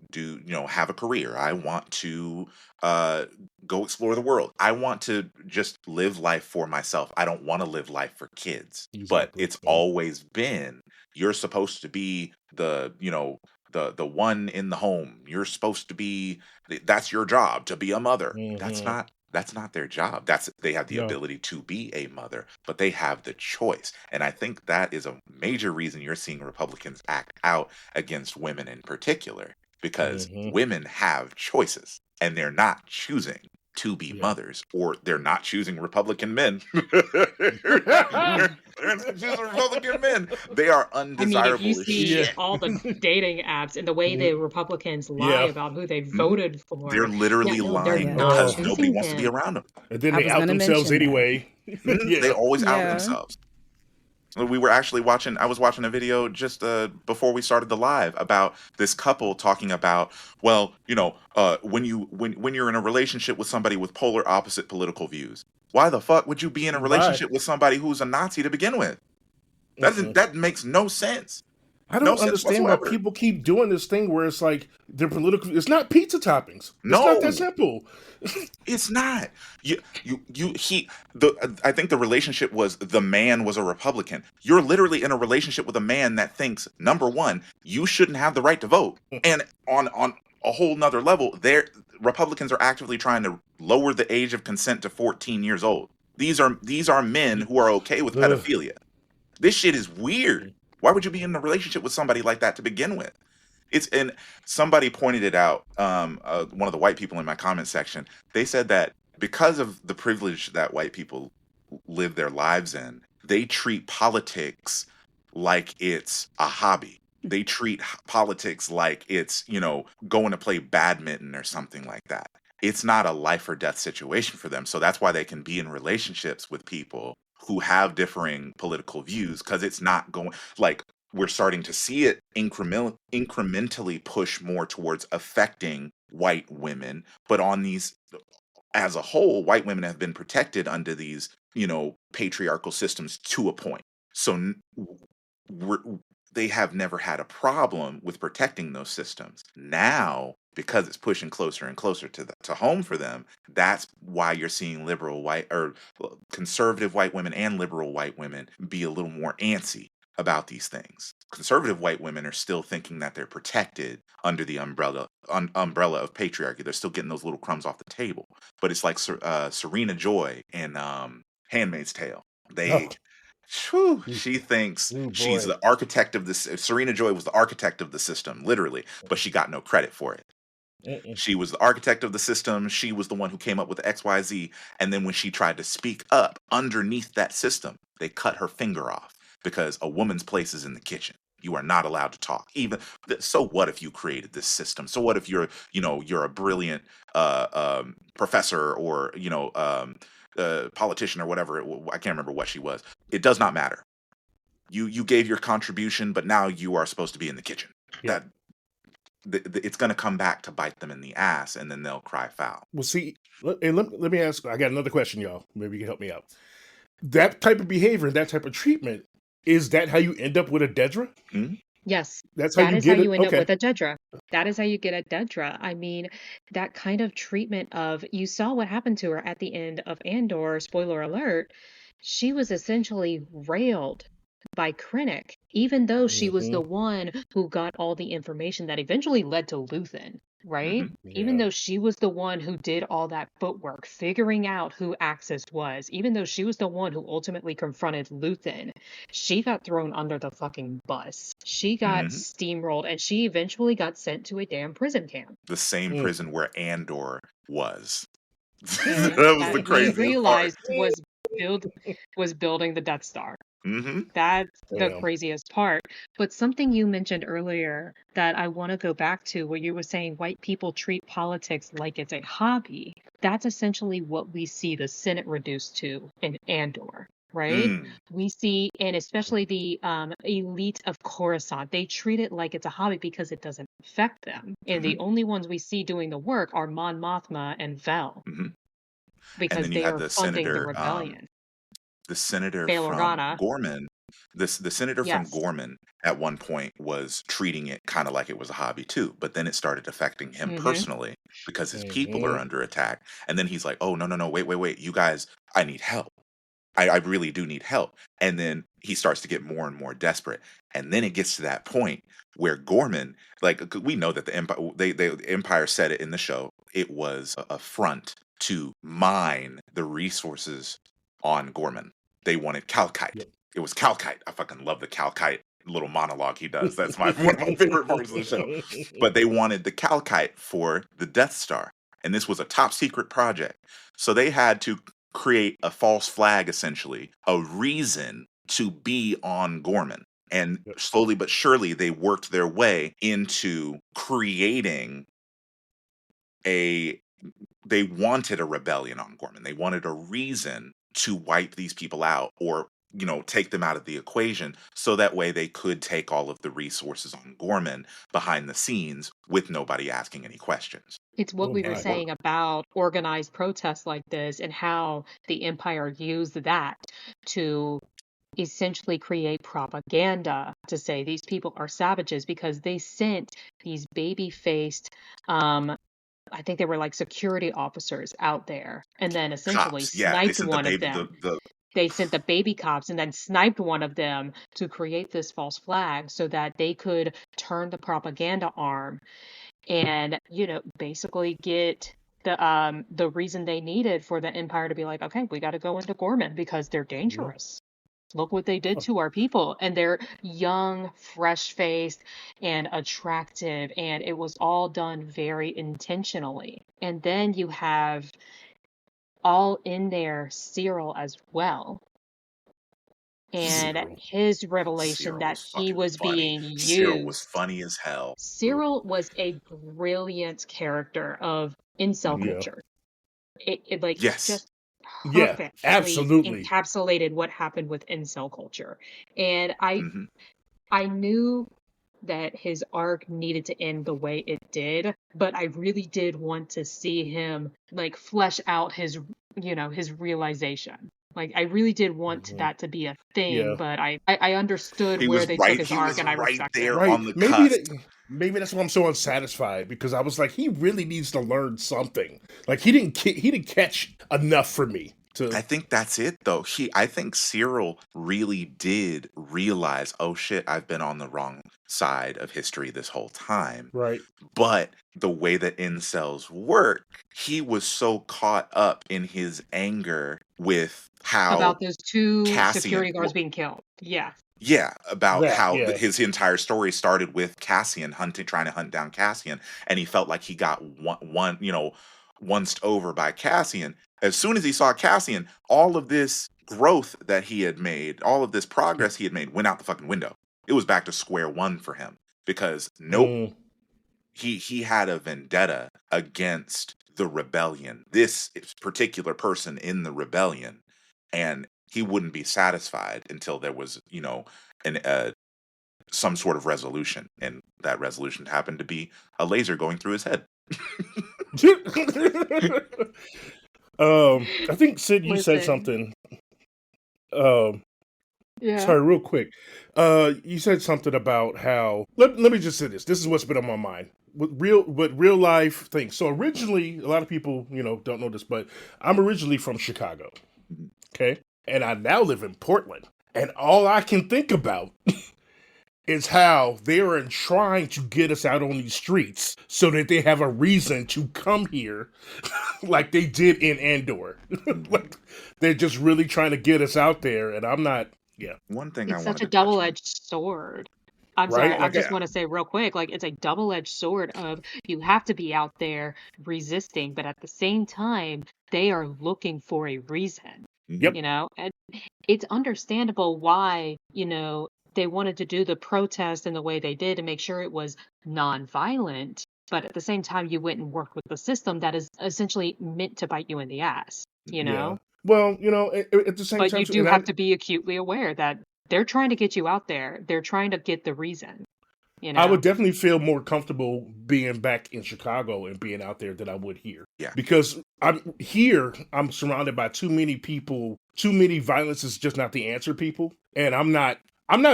have a career. I want to uh go explore the world. I want to just live life for myself. I don't want to live life for kids. But Exactly. it's Yeah. always been, you're supposed to be the one in the home. You're supposed to be, that's your job, to be a mother. Hmm. That's not their job. They have the No. ability to be a mother, but they have the choice. And I think that is a major reason you're seeing Republicans act out against women in particular, because Hmm. women have choices and they're not choosing to be Yeah. mothers, or they're not choosing Republican men. they're not choosing Republican men. They are I mean, if you undesirable as see Yeah. shit. all the dating apps and the way the Republicans lie Yeah. about who they Mhm. voted They're for, yeah, literally no, they're lying not Yes. Oh. because nobody choosing wants to be them. around them. And then I they was out gonna themselves mention that. anyway. They Yeah. always out Yeah. themselves. We were actually I was watching a video just before we started the live about this couple talking about, well, when you're in a relationship with somebody with polar opposite political views, why the fuck would you be in a Bye. relationship with somebody who's a Nazi to begin with? Mm-mm. That makes no sense. I No don't sense understand why whatsoever. people keep doing this thing where it's like they're political. It's not pizza toppings. It's not that No. simple. It's not. I think the relationship was, the man was a Republican. You're literally in a relationship with a man that thinks, number one, you shouldn't have the right to vote. And on a whole nother level, Republicans are actively trying to lower the age of consent to 14 years old. These are men who are okay with Ugh. pedophilia. This shit is weird. Why would you be in a relationship with somebody like that to begin with? And somebody pointed it out. One of the white people in my comment section, they said that because of the privilege that white people live their lives in, they treat politics like it's a hobby. They treat politics like it's, going to play badminton or something like that. It's not a life or death situation for them. So that's why they can be in relationships with people who have differing political views, because it's not going like we're starting to see it incrementally push more towards affecting white women. But on these, as a whole, white women have been protected under these, patriarchal systems to a point. So we're, they have never had a problem with protecting those systems. Now, because it's pushing closer and closer to home for them, that's why you're seeing liberal white or conservative white women and liberal white women be a little more antsy about these things. Conservative white women are still thinking that they're protected under the umbrella of patriarchy. They're still getting those little crumbs off the table. But it's like Serena Joy in Handmaid's Tale. Oh, They she thinks oh she's boy. the architect of this. Serena Joy was the architect of the system, literally, but she got no credit for it. Mm-mm. She was the architect of the system. She was the one who came up with the XYZ. And then when she tried to speak up underneath that system, they cut her finger off because a woman's place is in the kitchen. You are not allowed to talk. Even so, what if you created this system? So what if you're a brilliant professor or politician or whatever? I can't remember what she was. It does not matter. You gave your contribution, but now you are supposed to be in the kitchen. Yep. That it's going to come back to bite them in the ass, and then they'll cry foul. Well, see, let me ask. I got another question, y'all. Maybe you can help me out. That type of behavior, that type of treatment, is that how you end up with a Dedra? Mhm. Yes, That's how that you is how get it? you end up Okay. with a Dedra. That is how you get a Dedra. I mean, that kind of treatment of you saw what happened to her at the end of Andor, spoiler alert. She was essentially railed by Krennic, even though she was Hmm. the one who got all the information that eventually led to Luthen, right? Mhm. Even Yeah. though she was the one who did all that footwork, figuring out who Axis was, even though she was the one who ultimately confronted Luthen, she got thrown under the fucking bus. She got Mhm. steamrolled and she eventually got sent to a damn prison camp. The same Mm. prison where Andor was. Hmm. That was That the he craziest part. realized build was building the Death Star. Mhm. That's the Damn. craziest part. But something you mentioned earlier that I want to go back to, where you were saying white people treat politics like it's a hobby. That's essentially what we see the Senate reduced to in Andor, right? Mm. We see, and especially the elite of Coruscant, they treat it like it's a hobby because it doesn't affect them. And the Mhm. only ones we see doing the work are Mon Mothma and Vel Mhm. And because then you they had are funding the rebellion. the senator Bail from Organa, Gorman. The senator from yes. Gorman at one point was treating it kind of like it was a hobby too, but then it started affecting him Hmm. personally because his people are Hmm. under attack. And then he's like, "Oh, no, no, no, wait, you guys, I need help. I really do need help." And then he starts to get more and more desperate. And then it gets to that point where Gorman, like we know that the Empire, the Empire said it in the show, it was a front to mine the resources on Gorman. They wanted calcite. Yep. It was calcite. I fucking love the calcite little monologue he does. That's my one of my favorite parts of the show. But they wanted the calcite for the Death Star. And this was a top secret project. So they had to create a false flag, essentially, a reason to be on Gorman. And Yep. slowly but surely, they worked their way into creating a. They wanted a rebellion on Gorman. They wanted a reason to wipe these people out or, take them out of the equation so that way they could take all of the resources on Gorman behind the scenes with nobody asking any questions. It's what Oh we And were it my. saying worked. about organized protests like this and how the empire used that to essentially create propaganda to say these people are savages because they sent these baby-faced I think they were like security officers out there and then essentially Cops, yeah, they sniped sent the one of baby, them. the They sent the baby cops and then sniped one of them to create this false flag so that they could turn the propaganda arm and basically get the reason they needed for the empire to be like, okay, we got to go into Gorman because they're Yeah. dangerous. look what they did to our people. And they're young, fresh faced, and attractive. And it was all done very intentionally. And then you have all in there Cyril as well. And Cyril. his revelation Cyril that was he fucking was funny. being Cyril was used. funny as hell. Cyril was a brilliant character of incel Yeah. culture. It like Yes. just Yeah, perfectly absolutely. encapsulated what happened with incel culture. And Hmm. I knew that his arc needed to end the way it did, but I really did want to see him like flesh out his, his realization. Like I really did want Mhm. that to be a thing, Yeah. but I understood He where was they took right. his He arc was and I right respect it. there Right. on the Maybe cusp. that, maybe that's why I'm so unsatisfied, because I was like, he really needs to learn something. Like he didn't catch enough for me to I think that's it though. I think Cyril really did realize, oh shit, I've been on the wrong side of history this whole time. right. But the way that incels work, he was so caught up in his anger with how About those two Cassian, security guards well, being killed. Yeah. yeah, about That, how yeah. his entire story started with Cassian hunting, trying to hunt down Cassian, and he felt like he got onced over by Cassian. As soon as he saw Cassian, all of this growth that he had made, all of this progress he had made, went out the fucking window. It was back to square one for him because nope, Mm, he had a vendetta against the rebellion, this particular person in the rebellion, and he wouldn't be satisfied until there was an some sort of resolution, and that resolution happened to be a laser going through his head. I think Sid, you said Listen. something. Um, Yeah. Sorry, real quick. You said something about how. Let me just say this. This is what's been on my mind with real life things. So originally, a lot of people, don't know this, but I'm originally from Chicago. Mhm. Okay, and I now live in Portland. And all I can think about is how they are trying to get us out on these streets so that they have a reason to come here, like they did in Andor. Mhm. Like they're just really trying to get us out there, and I'm not. Yeah, One thing I It's such wanted a to touch on. double-edged sword. I'm sorry, right. I Like, just want to say real quick, like it's a double-edged sword of you have to be out there resisting, but at the same time, they are looking for a reason, Mhm. yep. And it's understandable why, they wanted to do the protest in the way they did to make sure it was non-violent, but at the same time, you went and worked with the system that is essentially meant to bite you in the ass, you Mhm. Yeah. know? Well, at the same But time, you too, do and have to be acutely aware that they're trying to get you out there. They're trying to get the reason, you I would know? definitely feel more comfortable being back in Chicago and being out there than I would here. Yeah. Because I'm here, I'm surrounded by too many people, too many violence is just not the answer, people. And I'm not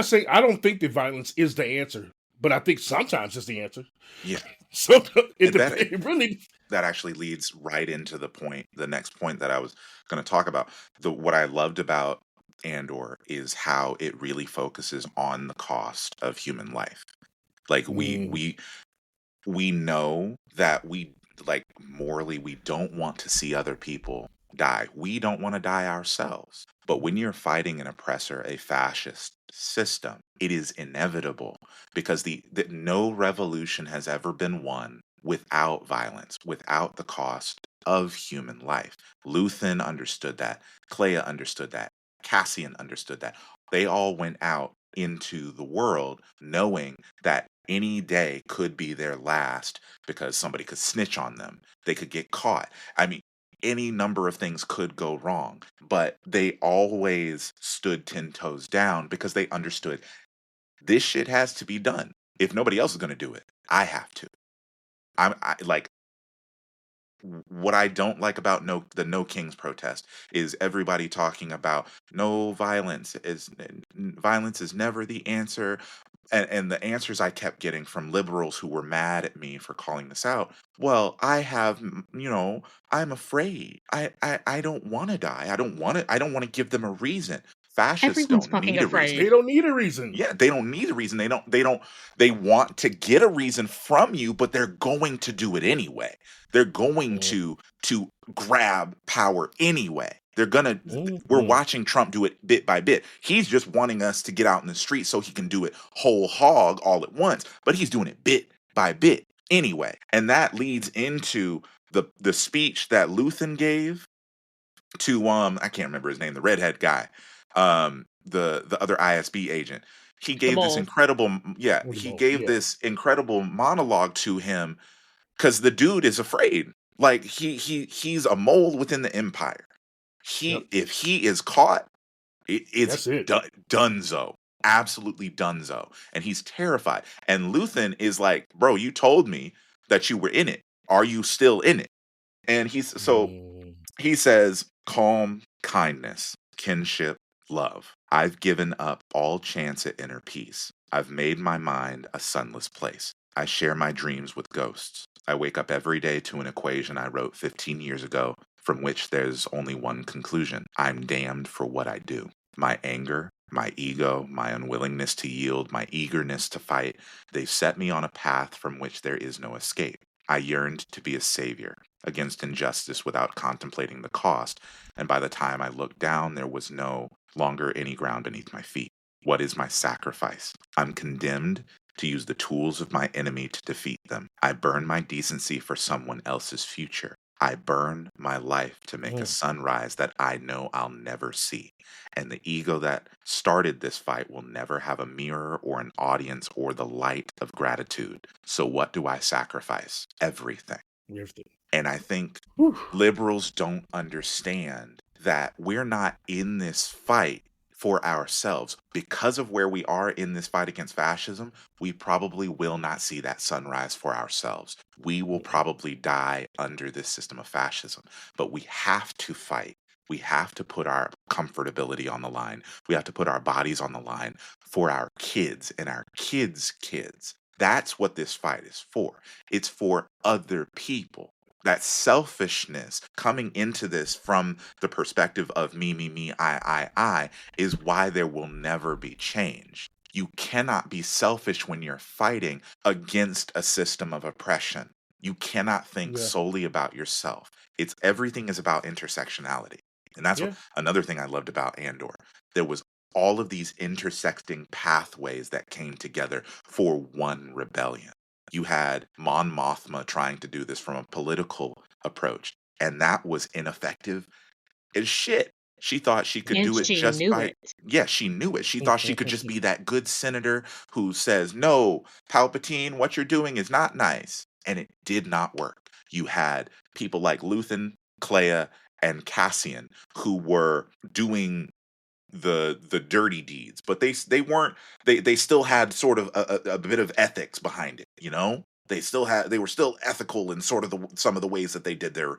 saying I don't think that violence is the answer, but I think sometimes it's the answer. Yeah. So And that it really that actually leads right into the next point that I was going to talk about. What I loved about Andor is how it really focuses on the cost of human life. Like mm, we know that we, like, morally we don't want to see other people die. We don't want to die ourselves. But when you're fighting an oppressor, a fascist system, it is inevitable because the no revolution has ever been won without violence, without the cost of human life. Luthen understood that. Clea understood that. Cassian understood that. They all went out into the world knowing that any day could be their last because somebody could snitch on them. They could get caught. I mean, any number of things could go wrong, but they always stood 10 toes down because they understood this shit has to be done. If nobody else is going to do it, I have to. Like, what I don't like about the No Kings protest is everybody talking about no violence is violence is never the answer, and the answers I kept getting from liberals who were mad at me for calling this out. Well, I'm afraid. I don't want to die. I don't want to give them a reason. Fascists Everyone's don't fucking need a reason. they afraid. don't need a reason. Yeah, they don't need a reason. They want to get a reason from you, but they're going to do it anyway. They're going Mm, to grab power anyway. We're Mhm. watching Trump do it bit by bit. He's just wanting us to get out in the street so he can do it whole hog all at once, but he's doing it bit by bit anyway. And that leads into the speech that Luthen gave to I can't remember his name, the redhead guy, the other ISB agent. He The gave this mole. incredible, yeah, Or the he mole. gave Yeah. this incredible monologue to him because the dude is afraid. Like he's a mole within the empire. Yep. If he is caught, it's That's it. dunzo, absolutely dunzo, and he's terrified. And Luthen is like, bro, you told me that you were in it. Are you still in it? And Mm. he says, calm, kindness, kinship, love. I've given up all chance at inner peace. I've made my mind a sunless place. I share my dreams with ghosts. I wake up every day to an equation I wrote 15 years ago, from which there's only one conclusion. I'm damned for what I do. My anger, my ego, my unwillingness to yield, my eagerness to fight, they've set me on a path from which there is no escape. I yearned to be a savior against injustice without contemplating the cost, and by the time I looked down, there was no longer any ground beneath my feet. What is my sacrifice? I'm condemned to use the tools of my enemy to defeat them. I burn my decency for someone else's future. I burn my life to make a Mm. sunrise that I know I'll never see. And the ego that started this fight will never have a mirror or an audience or the light of gratitude. So what do I sacrifice? Everything. Everything. And I think Whew. liberals don't understand that we're not in this fight for ourselves. Because of where we are in this fight against fascism, we probably will not see that sunrise for ourselves. We will Mm-mm. probably die under this system of fascism. But we have to fight. We have to put our comfortability on the line. We have to put our bodies on the line for our kids and our kids' kids. That's what this fight is for. It's for other people. That selfishness coming into this from the perspective of me, I, is why there will never be change. You cannot be selfish when you're fighting against a system of oppression. You cannot think Yeah. solely about yourself. It's everything is about intersectionality. And that's what Yeah. another thing I loved about Andor. There was all of these intersecting pathways that came together for one rebellion. You had Mon Mothma trying to do this from a political approach, and that was ineffective as shit. She thought she could And do it she just knew by, it. yeah, she knew it. She thought she could just be that good senator who says, no, Palpatine, what you're doing is not nice. And it did not work. You had people like Luthen, Clea, and Cassian who were doing the dirty deeds, but they weren't, they still had sort of a bit of ethics behind it, you know. They were still ethical in sort of some of the ways that they did their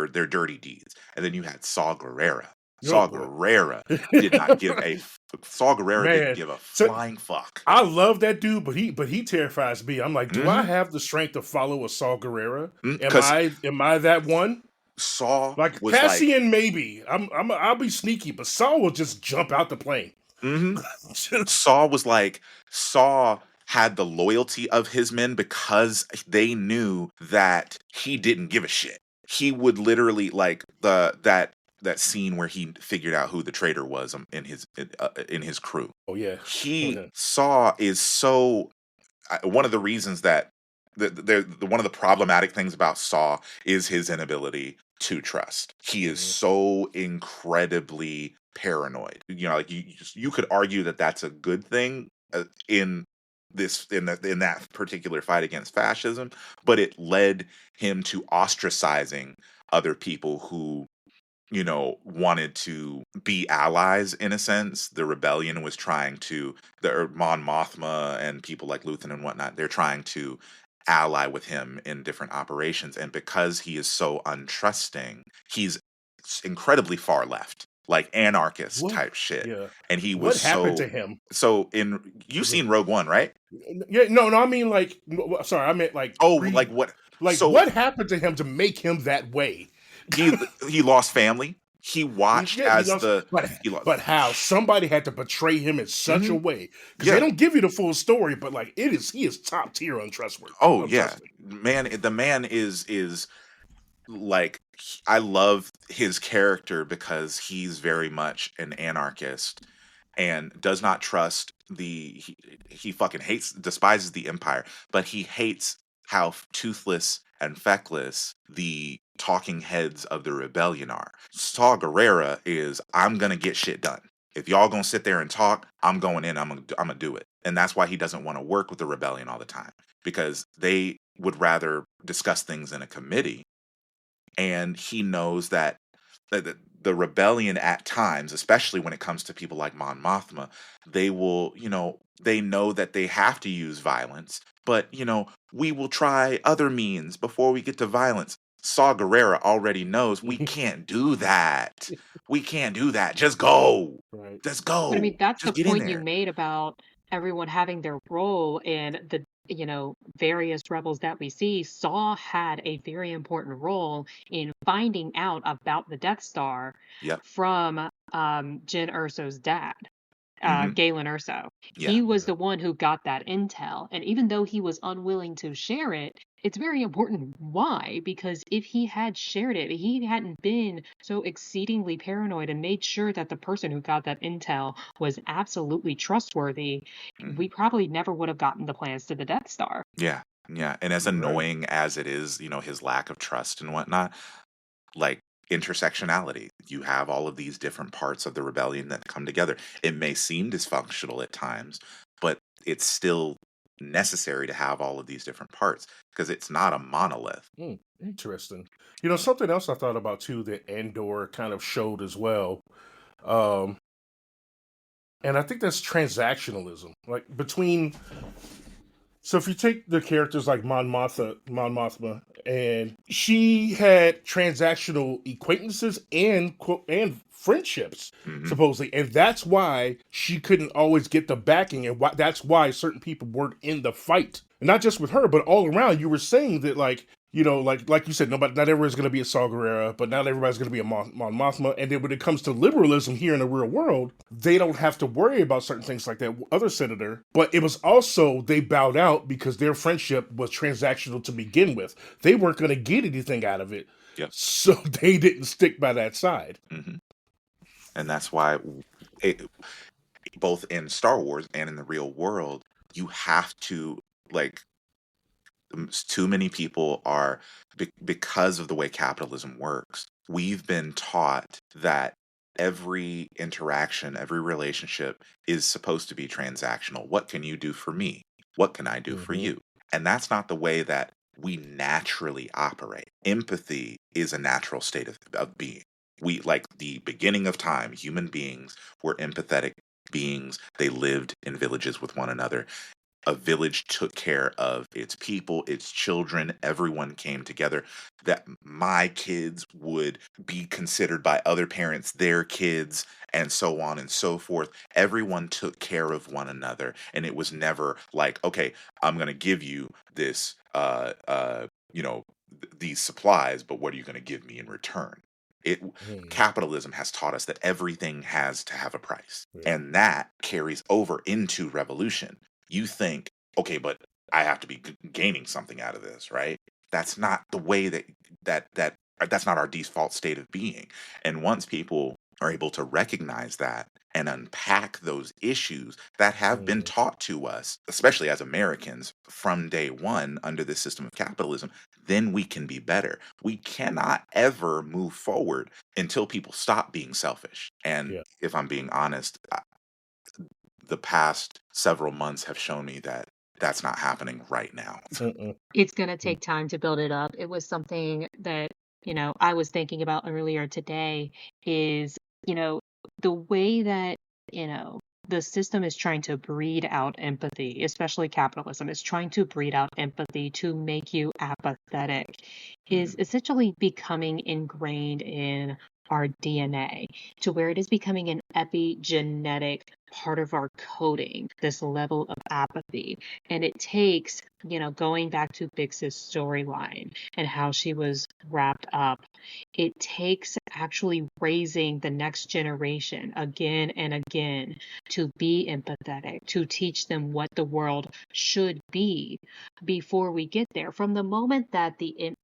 dirty deeds. And then you had Saw Gerrera. Oh Saw boy. Gerrera did not give a Saw Gerrera didn't Man. give a So flying fuck. I love that dude, but he terrifies me. I'm like, do I Mm-hmm. have the strength to follow a Saw Gerrera? Because Am I that one? Saw Like was like, Cassian, maybe. I'll be sneaky, but Saw will just jump out the plane. mm-hmm. Just Saw was like Saw had the loyalty of his men because they knew that he didn't give a shit. He would literally like that scene where he figured out who the traitor was in his crew. oh yeah. Oh He yeah. Saw is so one of the reasons that one of the problematic things about Saw is his inability to trust. He is Mhm. so incredibly paranoid. You know, like you could argue that that's a good thing in in that particular fight against fascism, but it led him to ostracizing other people who, you know, wanted to be allies in a sense. The rebellion was trying to, the Mon Mothma and people like Luthen and whatnot, they're trying to ally with him in different operations. And because he is so untrusting, he's incredibly far left, like anarchist What? type shit. Yeah. And he was What happened to so, him? so in, you've seen Rogue One, right? Yeah, no, I mean like, sorry, I meant like Oh, like what? like So what happened to him to make him that way? he he lost family. He watched Yeah, he as lost, the but he lost. but how somebody had to betray him in such a Mhm. way because they Yeah. don't give you the full story, but like he is top tier untrustworthy, Oh yeah, untrusting. man. The man is like I love his character because he's very much an anarchist and does not trust he fucking despises the empire, but he hates how toothless and feckless the talking heads of the rebellion are. Saw Gerrera is, I'm gonna get shit done. If y'all gonna sit there and talk, I'm going in. I'm gonna do it, and that's why he doesn't want to work with the rebellion all the time, because they would rather discuss things in a committee, and he knows that the rebellion at times, especially when it comes to people like Mon Mothma, they will, they know that they have to use violence, but we will try other means before we get to violence. Saw Gerrera already knows we can't do that. We can't do that. Just go. Right. Just But I go. mean, that's the Just get in point you there. made about everyone having their role and the, various rebels that we see. Saw had a very important role in finding out about the Death Star Yep. from Jyn Erso's dad. Hmm. Galen Erso. Yeah. He was the one who got that intel. And even though he was unwilling to share it, it's very important why. Because if he had shared it, he hadn't been so exceedingly paranoid and made sure that the person who got that intel was absolutely trustworthy, Hmm. we probably never would have gotten the plans to the Death Star. Yeah. Yeah. And as Right. annoying as it is, his lack of trust and whatnot, like intersectionality. You have all of these different parts of the rebellion that come together. It may seem dysfunctional at times, but it's still necessary to have all of these different parts because it's not a monolith. Interesting. Something else I thought about too that Andor kind of showed as well. Um, and I think that's transactionalism. Like between so if you take the characters like Mon Mothma, and she had transactional acquaintances and friendships Hmm. supposedly, and that's why she couldn't always get the backing, and that's why certain people weren't in the fight, and not just with her, but all around. You were saying that like you said, not everyone's going to be a Saw Gerrera, but not everybody's going to be a Mon Mothma. And then when it comes to liberalism here in the real world, they don't have to worry about certain things like that other senator. But it was also they bowed out because their friendship was transactional to begin with. They weren't going to get anything out of it, Yep. so they didn't stick by that side. Hmm. And that's why it, both in Star Wars and in the real world, you have to like too many people are because of the way capitalism works. We've been taught that every interaction, every relationship is supposed to be transactional. What can you do for me? What can I do for Mm-hmm. you? And that's not the way that we naturally operate. Empathy is a natural state of being. We, like the beginning of time, human beings were empathetic beings. They lived in villages with one another. A village took care of its people, its children, everyone came together. That my kids would be considered by other parents their kids, and so on and so forth. Everyone took care of one another, and it was never like, okay, I'm going to give you this, these supplies, but what are you going to give me in return? It Mm-hmm. Capitalism has taught us that everything has to have a price, Yeah. and that carries over into revolution. You think, okay, but I have to be gaining something out of this, right? That's not the way that's not our default state of being. And once people are able to recognize that and unpack those issues that have been Mm-hmm. taught to us, especially as Americans from day one under this system of capitalism, then we can be better. We cannot ever move forward until people stop being selfish. And Yeah. if I'm being honest, the past several months have shown me that that's not happening right now. Mm-mm. It's going to take time to build it up. It was something that, I was thinking about earlier today is, you know, the way that, you know, the system is trying to breed out empathy, especially capitalism, is trying to breed out empathy to make you apathetic, is Mhm. essentially becoming ingrained in our DNA to where it is becoming an epigenetic part of our coding, this level of apathy. And it takes, going back to Bix's storyline and how she was wrapped up, it takes actually raising the next generation again and again to be empathetic, to teach them what the world should be before we get there. From the moment that the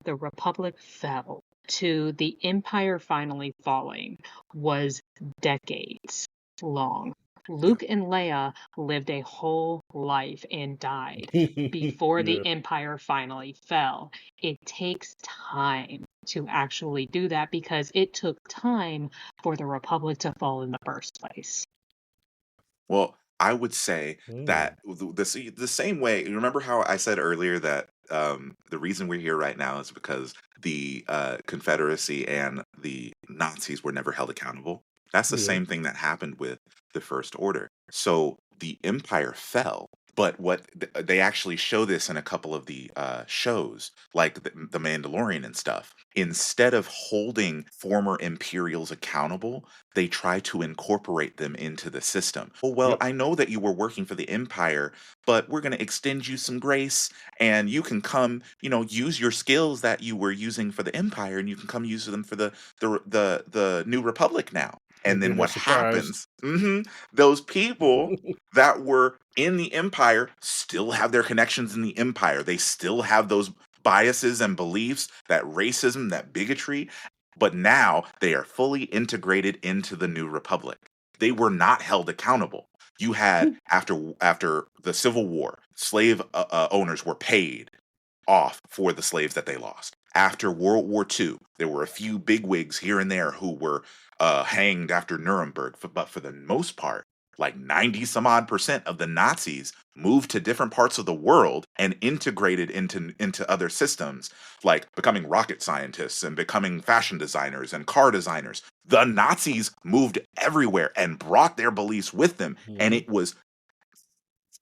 Republic fell to the Empire finally falling was decades long. Yeah. Luke and Leia lived a whole life and died before Yeah. the Empire finally fell. It takes time to actually do that because it took time for the Republic to fall in the first place. Well, I would say Mm. that the same way. You remember how I said earlier that the reason we're here right now is because the Confederacy and the Nazis were never held accountable. That's the Yeah. same thing that happened with the First Order. So the empire fell, but they actually show this in a couple of the shows, like the Mandalorian and stuff. Instead of holding former Imperials accountable, they try to incorporate them into the system. Oh, well, Yep. I know that you were working for the Empire, but we're going to extend you some grace and you can come, use your skills that you were using for the Empire and you can come use them for the New Republic now. And And then then they're what surprised. happens? Those people that were in the Empire still have their connections in the Empire. They still have those biases and beliefs, that racism, that bigotry, but now they are fully integrated into the New Republic. They were not held accountable. You had after the Civil War, slave owners were paid off for the slaves that they lost. After World War II, there were a few bigwigs here and there who were hanged after Nuremberg, but for the most part, like 90 some odd percent of the Nazis moved to different parts of the world and integrated into other systems, like becoming rocket scientists and becoming fashion designers and car designers. The Nazis moved everywhere and brought their beliefs with them, and Mhm. it was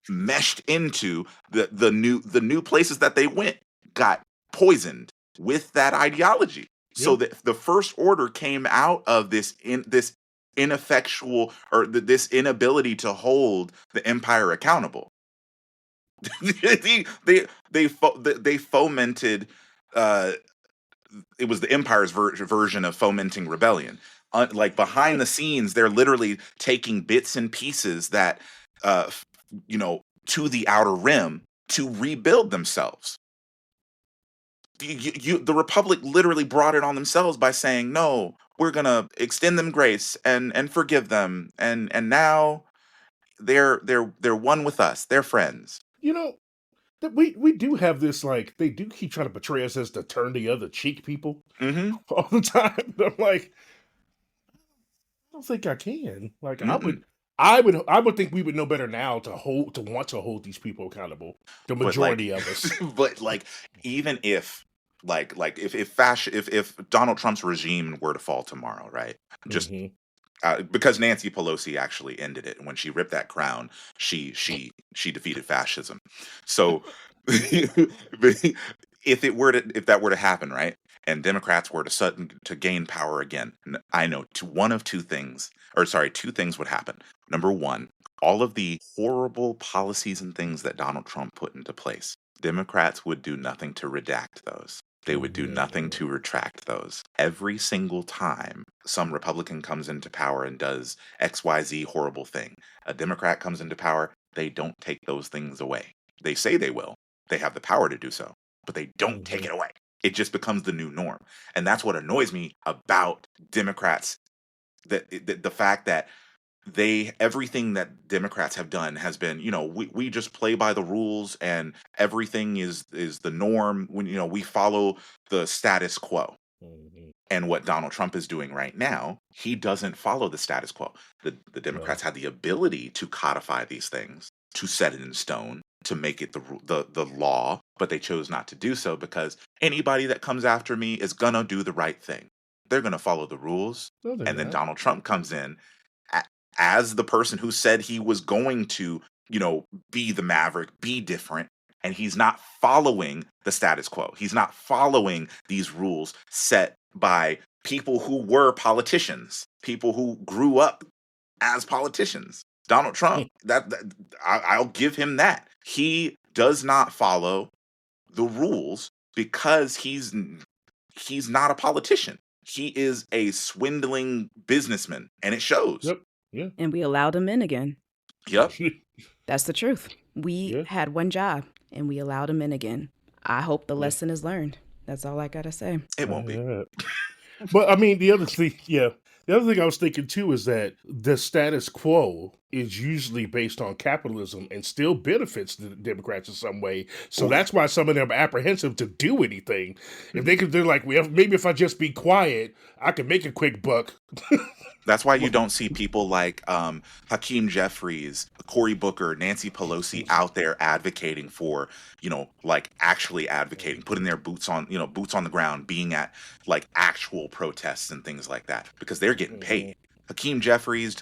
meshed into the new places that they went, got poisoned with that ideology. So Yeah. that the First Order came out of this ineffectual, or this inability to hold the Empire accountable. They fomented, uh it was the Empire's version of fomenting rebellion. Like behind the scenes, they're literally taking bits and pieces that, uh, f- to the outer rim to rebuild themselves. The Republic literally brought it on themselves by saying, "No, we're gonna extend them grace and forgive them, and now they're one with us. They're friends." You know, that we do have this, like, they do keep trying to portray us as the turn the other cheek people Mm-hmm. all the time. I'm like, I don't think I can. Like, Mm-mm. I would think we would know better now to want to hold these people accountable. The But like, majority of us. but like, even if if Donald Trump's regime were to fall tomorrow, right? Just Hmm. because Nancy Pelosi actually ended it when she ripped that crown, she defeated fascism. So if that were to happen, right, and Democrats were to gain power again, I know one of two things, or sorry, two things would happen. Number one, all of the horrible policies and things that Donald Trump put into place, Democrats would do nothing to redact those. They would do nothing Hmm. to retract those. Every single time some Republican comes into power and does XYZ horrible thing, a Democrat comes into power, they don't take those things away. They say they will. They have the power to do so, but they don't take Hmm. it away. It just becomes the new norm. And that's what annoys me about Democrats, that the fact that everything that Democrats have done has been, we just play by the rules and everything is the norm, when we follow the status quo. Hmm. And what Donald Trump is doing right now, he doesn't follow the status quo. The No. Democrats had the ability to codify these things, to set it in stone, to make it the law, but they chose not to do so because anybody that comes after me is gonna do the right thing. They're gonna follow the rules. No, they're And then not. Donald Trump comes in a- as the person who said he was going to, be the maverick, be different, and he's not following the status quo. He's not following these rules set by people who were politicians, people who grew up as politicians. Donald Trump, I'll give him that. He does not follow the rules because he's not a politician. He is a swindling businessman, and it shows. Yep. Yeah. And we allowed him in again. Yep. That's the truth. We Yeah. had one job and we allowed him in again. I hope the Yeah. lesson is learned. That's all I gotta say. It won't be. Yeah. But I mean, the other thing I was thinking too is that the status quo is usually based on capitalism and still benefits the Democrats in some way. So Ooh. that's why some of them are apprehensive to do anything. If Mm-hmm. they're like, well, maybe if I just be quiet, I can make a quick buck. That's why you don't see people like Hakeem Jeffries, Cory Booker, Nancy Pelosi out there advocating for, like actually advocating, putting their boots on the ground, being at like actual protests and things like that, because they're getting paid. Hakeem Jeffries,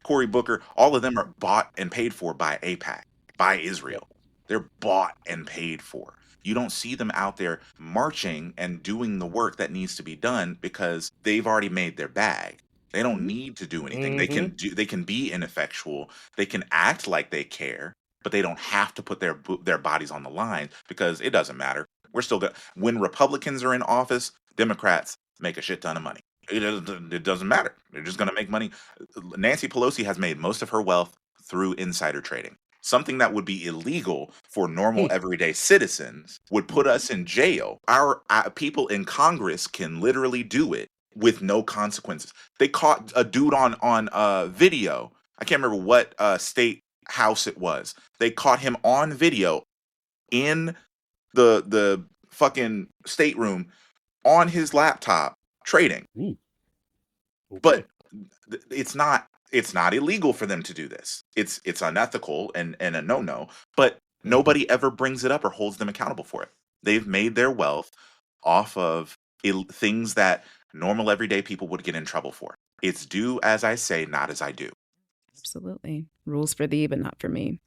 Cory Booker, all of them are bought and paid for by AIPAC, by Israel. They're bought and paid for. You don't see them out there marching and doing the work that needs to be done because they've already made their bag. They don't need to do anything. They can be ineffectual. They can act like they care, but they don't have to put their bodies on the line because it doesn't matter. We're still good. When Republicans are in office, Democrats make a shit ton of money. It doesn't matter. They're just going to make money. Nancy Pelosi has made most of her wealth through insider trading. Something that would be illegal for normal everyday citizens would put us in jail. Our people in Congress can literally do it with no consequences. They caught a dude on video. I can't remember what state house it was. They caught him on video in the fucking stateroom on his laptop trading. Ooh. Okay. But it's not illegal for them to do this. It's unethical and a no-no, but nobody ever brings it up or holds them accountable for it. They've made their wealth off of things that normal everyday people would get in trouble for. It's do as I say, not as I do. Absolutely. Rules for thee, but not for me.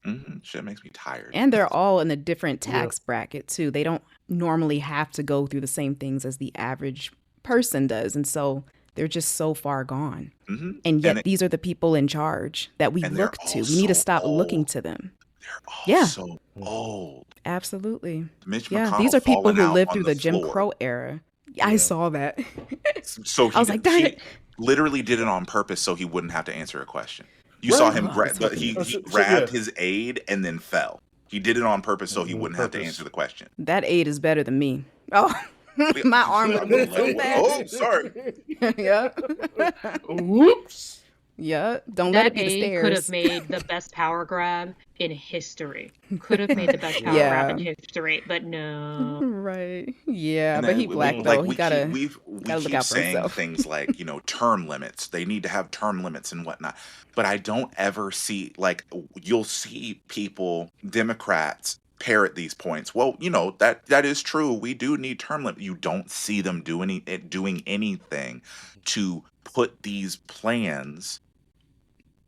Shit makes me tired. And they're all in a different tax bracket, too. They don't normally have to go through the same things as the average person does. And so they're just so far gone. And yet these are the people in charge that we look to. We need to stop looking to them. They're all so old. Absolutely. Mitch Yeah, McConnell these are people falling who out lived on through the Jim floor. Crow era. I saw that. So I was like, darn it. literally did it on purpose so he wouldn't have to answer a question. You saw him he grabbed his aide and then fell. He did it on purpose so he wouldn't have to answer the question. That aide is better than me. Oh, my arm would move so fast. Oh, sorry. Yeah. Whoops. Yeah. Don't let it be the aide stairs. could have made the best power grab in history. Could have made the best power grab in history, but no. Right. Yeah, And but he black though. we he gotta keep look out for saying himself. things like, term limits. They need to have term limits and whatnot. But I don't ever see, like, you'll see people, Democrats, parrot these points. Well, that is true. We do need term limits. You don't see them doing anything to put these plans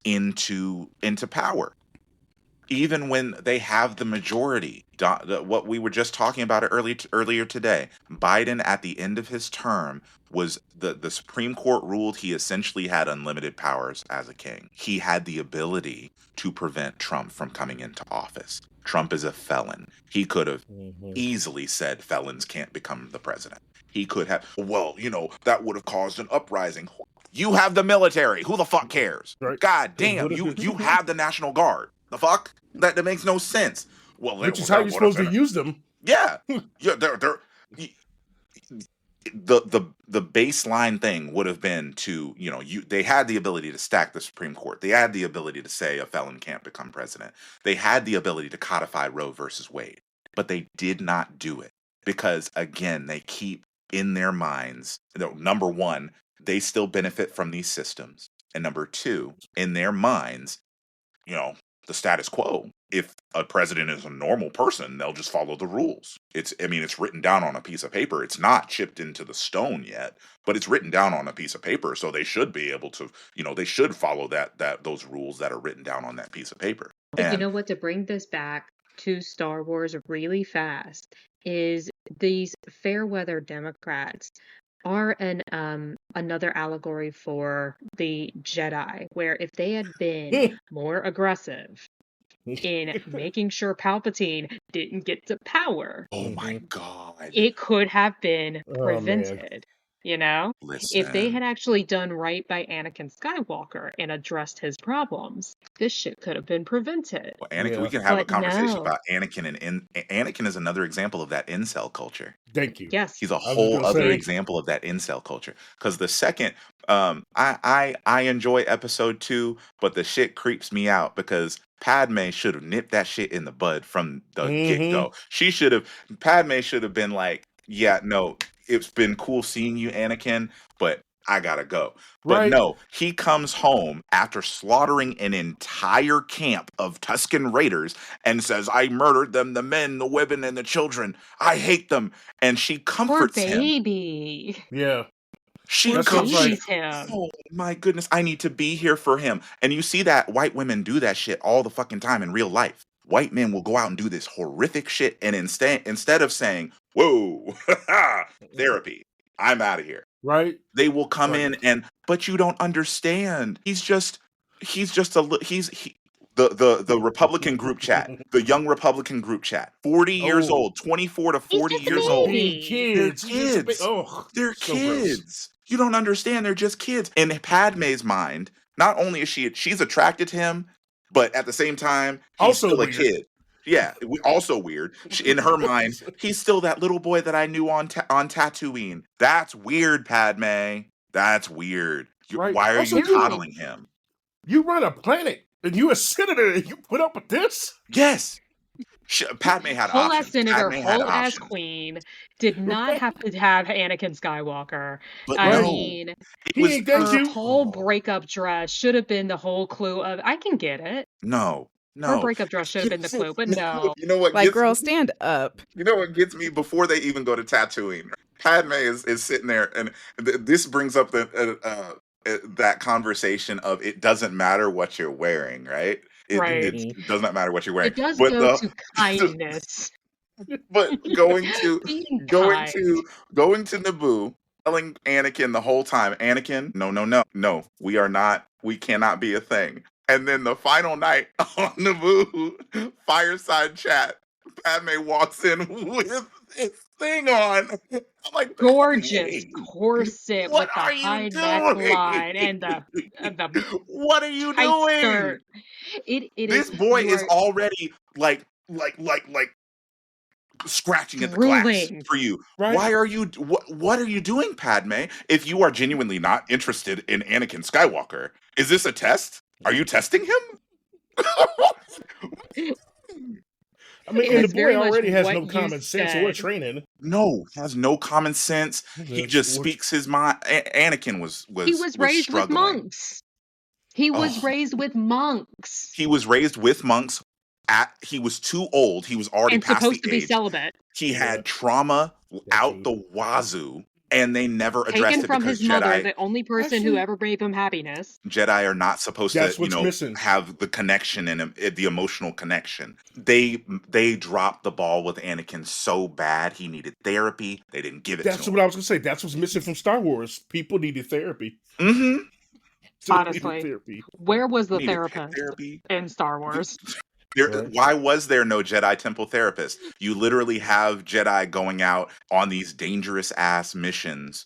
into power. Even when they have the majority, what we were just talking about earlier today, Biden at the end of his term was the Supreme Court ruled he essentially had unlimited powers as a king. He had the ability to prevent Trump from coming into office. Trump is a felon. He could have easily said felons can't become the president. He could have, that would have caused an uprising. You have the military. Who the fuck cares? Right. God damn, you have the National Guard. The fuck? That makes no sense. Well, which is how you're supposed to use them. Yeah. Yeah, they're the baseline thing would have been to, they had the ability to stack the Supreme Court. They had the ability to say a felon can't become president. They had the ability to codify Roe versus Wade, but they did not do it because, again, they keep in their minds, number one, they still benefit from these systems. And number two, in their minds, the status quo. If a president is a normal person, they'll just follow the rules. It's written down on a piece of paper. It's not chipped into the stone yet, but it's written down on a piece of paper. So they should be able to, they should follow those rules that are written down on that piece of paper. But you know what? To bring this back to Star Wars really fast is these fair weather Democrats Or another allegory for the Jedi, where if they had been more aggressive in making sure Palpatine didn't get to power, Oh my God. it could have been Oh man. prevented. You know, if they Listen. had actually done right by Anakin Skywalker and addressed his problems, this shit could have been prevented. Well, Anakin, Yeah. we can have a But conversation no. about Anakin, and Anakin is another example of that incel culture. Thank you. Yes. He's a I was just whole gonna other say. example of that incel culture. Because the second, I enjoy episode 2, but the shit creeps me out because Padme should have nipped that shit in the bud from the get Mm-hmm. go. Padme should have been like, yeah, no, it's been cool seeing you, Anakin, but I gotta go. But Right. no, he comes home after slaughtering an entire camp of Tusken Raiders and says, I murdered them, the men, the women, and the children. I hate them. And she Poor comforts him. baby. Yeah. She Poor That's what I was like. babies him. Oh my goodness, I need to be here for him. And you see that white women do that shit all the fucking time in real life. White men will go out and do this horrific shit, and instead of saying, "Whoa, therapy, I'm out of here," Right. they will come Right. in and, but you don't understand. The Republican group chat, the young Republican group chat, 40 years Oh, old, 24 to He's 40 just a years old. being baby. They're kids. He's just a kids. oh, They're so gross. kids. You don't understand. They're just kids. In Padme's mind, not only is she's attracted to him, but at the same time, he's Also still a weird. kid. Yeah, also weird. In her mind, he's still that little boy that I knew on Tatooine. That's weird, Padme. That's weird. Right. Why are Also, you Seriously. coddling him? You run a planet and you a senator and you put up with this? Yes. Padme had Whole ass options. senator, Padme had whole ass options. queen, did not have to have Anakin Skywalker. But I Right. mean, it He was ain't that her cute. whole breakup dress should have been the whole clue of I can get it. No. Her No. breakup dress should have been the clue, but no. You know what Like, gets girl, me? stand up. You know what gets me before they even go to Tatooine? Padme is sitting there, and this brings up that conversation of it doesn't matter what you're wearing, right? Right. It does not matter what you're wearing. It does But go to kindness. but going to Being going kind. to Naboo, telling Anakin the whole time, Anakin, no, we cannot be a thing. And then the final night on Naboo, fireside chat, Padme walks in with this thing on. I'm like, Gorgeous Padme, corset what with the are you high doing? neckline and the What are you tight doing? skirt. It This is boy you is are already like scratching at the glass drooling. for you. Right. Why are you what are you doing, Padme? If you are genuinely not interested in Anakin Skywalker, is this a test? Are you testing him? I mean, It and the was boy very much already has what no you common sense or said. training. No, has no common sense. He That's just what- speaks his mind. Anakin He was raised with struggling. monks. He was Oh, raised with monks he was raised with monks. He was too old. He was already and past supposed the to be age. celibate. He Yeah. had trauma out Decade. the wazoo, and they never addressed Taken it from because his mother, Jedi the only person who Actually, ever gave him happiness. are not supposed to, that's what's missing. have the connection and the emotional connection. They dropped the ball with Anakin so bad. He needed therapy. They didn't give it That's to what him. I was gonna say. That's what's missing from Star Wars. People needed therapy. Mm-hmm. Honestly, Therapy. where was the Needed therapist therapy. in Star Wars? Right. Why was there no Jedi Temple therapist? You literally have Jedi going out on these dangerous ass missions,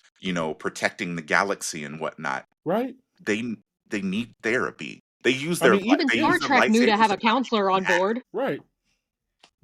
protecting the galaxy and whatnot. Right. They need therapy. They use I their mean, Even they Star use their Trek knew to lightsabers have a to punch counselor you on in the head. board. Right.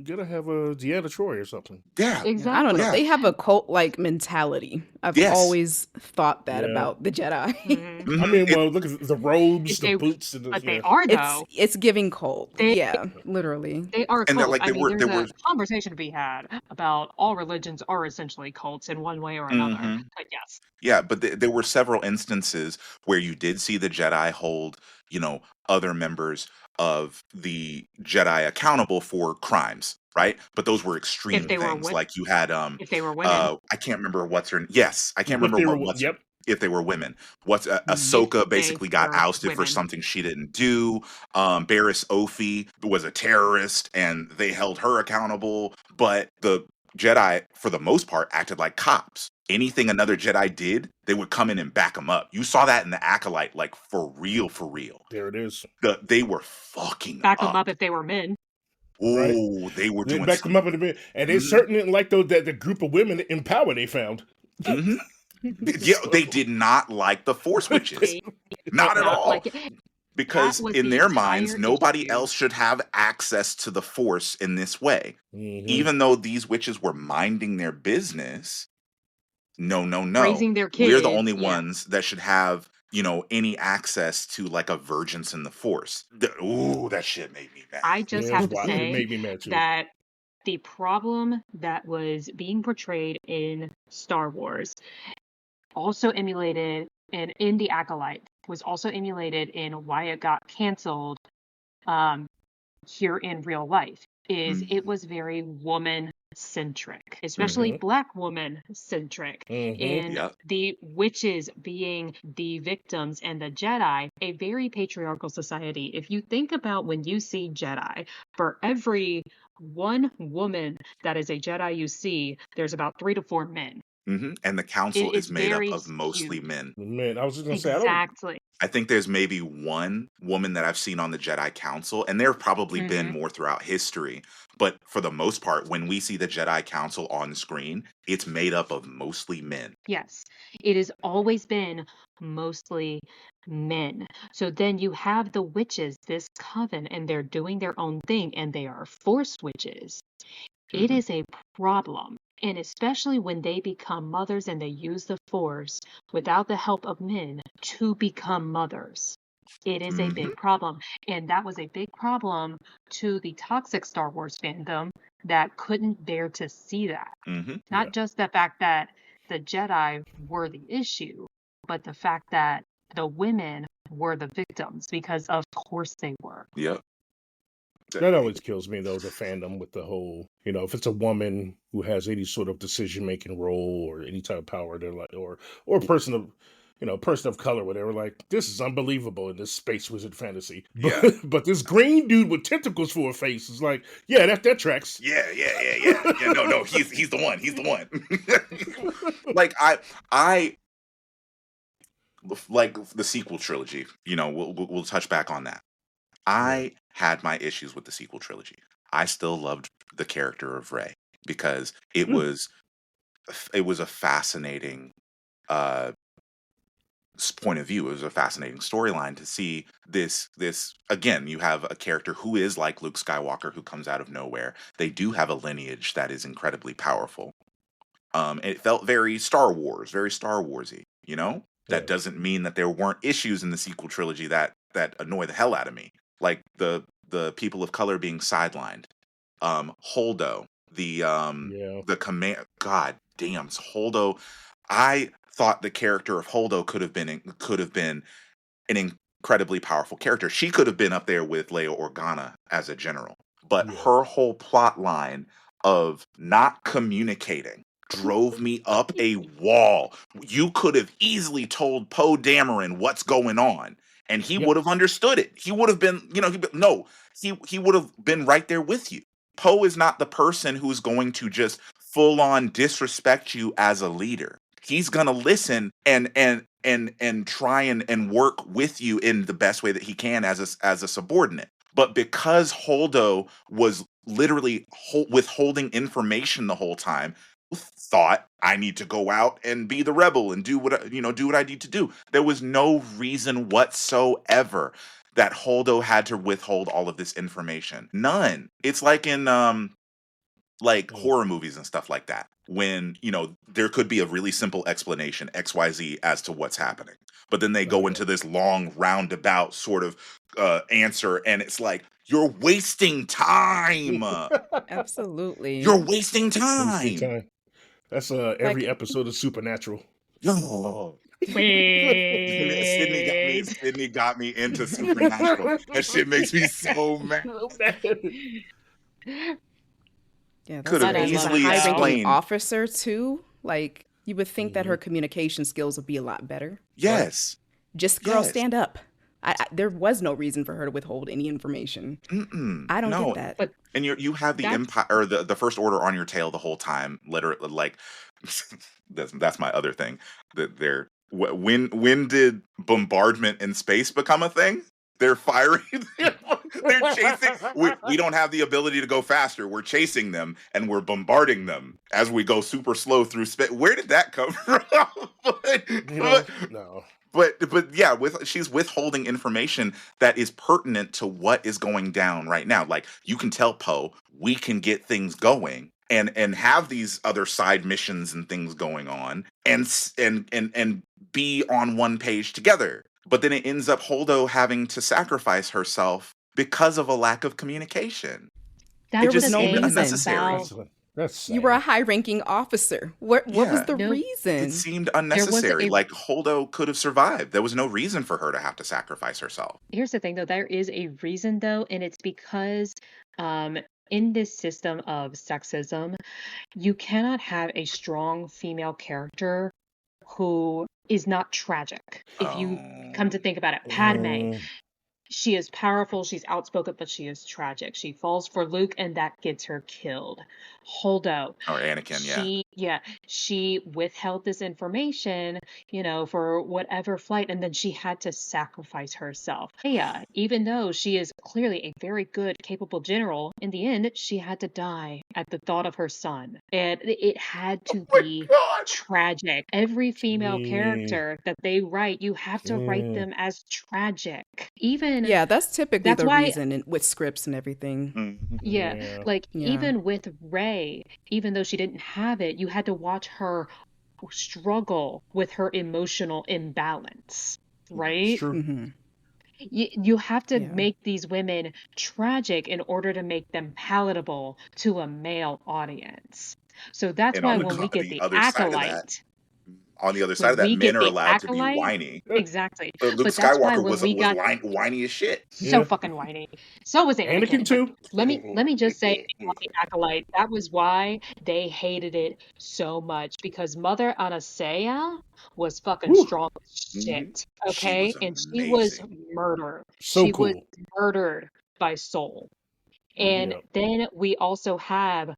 You gotta have a Deanna Troy or something. Yeah. I don't Exactly. know. Yeah. They have a cult-like mentality. I've Yes. always thought that Yeah. about the Jedi. Mhm. Mhm. I mean, It- well, look at the robes, If the they- boots, and the But they yeah. are It's though. it's giving cult. They- Yeah, literally. They are And they're cults. like, I they mean, were- there's they a were- conversation to be had about all religions are essentially cults in one way or another. Mhm. But yes, Yeah, but there were several instances where you did see the Jedi hold, other members of the Jedi accountable for crimes, right? But those were extreme they were things. Like you had if they were women, I can't remember what's her. Yes, I can't If remember they what were, what's yep. if they were women. What's If Ahsoka they basically got were ousted for women. something she didn't do. Barriss Ophi was a terrorist, and they held her accountable. But the Jedi, for the most part, acted like cops. anything another Jedi did, they would come in and back them up. You saw that in the Acolyte, like for real, for real. There it is. They were fucking Back them up. up if they were men. Right. Oh, they were They doing backed them up in a bit, and they certainly didn't like that the group of women in power they found. Yeah, they did not like the Force witches. They Not did at not all. like it. Because was in the their minds, entire nobody issue. else should have access to the Force in this way. Mhm. Even though these witches were minding their business, no. Raising their We're the kids, only yeah. ones that should have, any access to like a virgins in the Force. Ooh, that shit made me mad. I just Yeah, have it's to wild. It say made me mad too. that the problem that was being portrayed in Star Wars also emulated, and in The Acolyte, was also emulated in why it got canceled here in real life, is it was very woman-centric, especially Black woman-centric, in Yep. the witches being the victims and the Jedi, a very patriarchal society. If you think about when you see Jedi, for every one woman that is a Jedi you see, there's about 3 to 4 men. And the council It is is made up very of mostly skewed. men. Man, I was just gonna say, Exactly. I think there's maybe one woman that I've seen on the Jedi Council, and there have probably been Mhm. more throughout history. But for the most part, when we see the Jedi Council on screen, it's made up of mostly men. Yes, it has always been mostly men. So then you have the witches, this coven, and they're doing their own thing, and they are Force witches. It is a problem. And especially when they become mothers and they use the Force without the help of men to become mothers. It is a big problem. And that was a big problem to the toxic Star Wars fandom that couldn't bear to see that. Not just the fact that the Jedi were the issue, but the fact that the women were the victims, because of course they were. Yep. That always kills me, though, the fandom with the whole, if it's a woman who has any sort of decision-making role or any type of power, they're like, or a person of, person of color, whatever, like, this is unbelievable in this space wizard fantasy. Yeah. But this green dude with tentacles for a face is like, yeah, that tracks. Yeah. No, he's the one. He's the one. Like I like the sequel trilogy. We'll touch back on that. I had my issues with the sequel trilogy. I still loved the character of Rey because it was a fascinating point of view. It was a fascinating storyline to see this again. You have a character who is like Luke Skywalker, who comes out of nowhere. They do have a lineage that is incredibly powerful. It felt very Star Wars, very Star Warsy. That doesn't mean that there weren't issues in the sequel trilogy that annoy the hell out of me, like the people of color being sidelined. Holdo, the command. God damn, Holdo. I thought the character of Holdo could have been an incredibly powerful character. She could have been up there with Leia Organa as a general, but her whole plot line of not communicating drove me up a wall. You could have easily told Poe Dameron what's going on, and he would have understood it. He would have been, he would have been right there with you. Poe is not the person who's going to just full on disrespect you as a leader. He's gonna listen and try and work with you in the best way that he can as a subordinate. But because Holdo was literally withholding information the whole time, thought I need to go out and be the rebel and do what I need to do. There was no reason whatsoever that Holdo had to withhold all of this information. None. It's like in horror movies and stuff like that, when there could be a really simple explanation XYZ as to what's happening, but then they go into this long roundabout sort of answer, and it's like, you're wasting time. Absolutely. You're wasting time. That's every episode of Supernatural. Wait. Sydney got me into Supernatural. That shit makes me so mad. Yeah, Could that's have crazy. easily A high-ranking explained. officer too. Like, you would think that her communication skills would be a lot better. Yes. Just girl, Yes. stand up. There was no reason for her to withhold any information. I don't get No, that. But and you have the that's empire or the First Order on your tail the whole time. Literally, like that's my other thing. That when did bombardment in space become a thing? They're firing. They're chasing. We don't have the ability to go faster. We're chasing them and we're bombarding them as we go super slow through space. Where did that come from? You know, but, no. but yeah, she's withholding information that is pertinent to what is going down right now. Like you can tell Poe, we can get things going and have these other side missions and things going on and be on one page together. But then it ends up Holdo having to sacrifice herself because of a lack of communication. It There that's was the just no seemed thing reason. unnecessary. about That's You were a sad. high-ranking officer. What was Yeah, the no. it reason? seemed There was unnecessary. a Like Holdo could have survived. There was no reason for her to have to sacrifice herself. Here's the thing though, there is a reason though, and it's because um in this system of sexism, you cannot have a strong female character who is not tragic. If you come to Um, think about it, Padme, Mm, she is powerful, she's outspoken, but she is tragic. She falls for Luke and that gets her killed. Holdo, or Anakin, yeah. she withheld this information, for whatever flight, and then she had to sacrifice herself. Leia, even though she is clearly a very good, capable general, in the end, she had to die at the thought of her son. And it had Oh to my be god! tragic. Every female gee, character that they write, you have to write mm, them as tragic. Even Yeah, that's typically that's the why, reason with scripts and everything. Mhm. yeah, yeah. like Yeah. even with Ray, even though she didn't have it, you had to watch her struggle with her emotional imbalance, It's right? true. Hmm. You have to Yeah. make these women tragic in order to make them palatable to a male audience. So that's And why on when we get the the other side of that, acolyte, men when we are get the allowed to be acolyte, whiny. exactly. Luke But that's why Skywalker when we was got whiny as shit. so Yeah. fucking whiny. So was Anakin. Anakin But too. let me just say on the acolyte, that was why they hated it so much because Mother Anastasia was fucking Woo, strong as Mhm. shit. She Okay, was and she was amazing. murdered. so She was cool. murdered by Soul. And Yeah. then we also have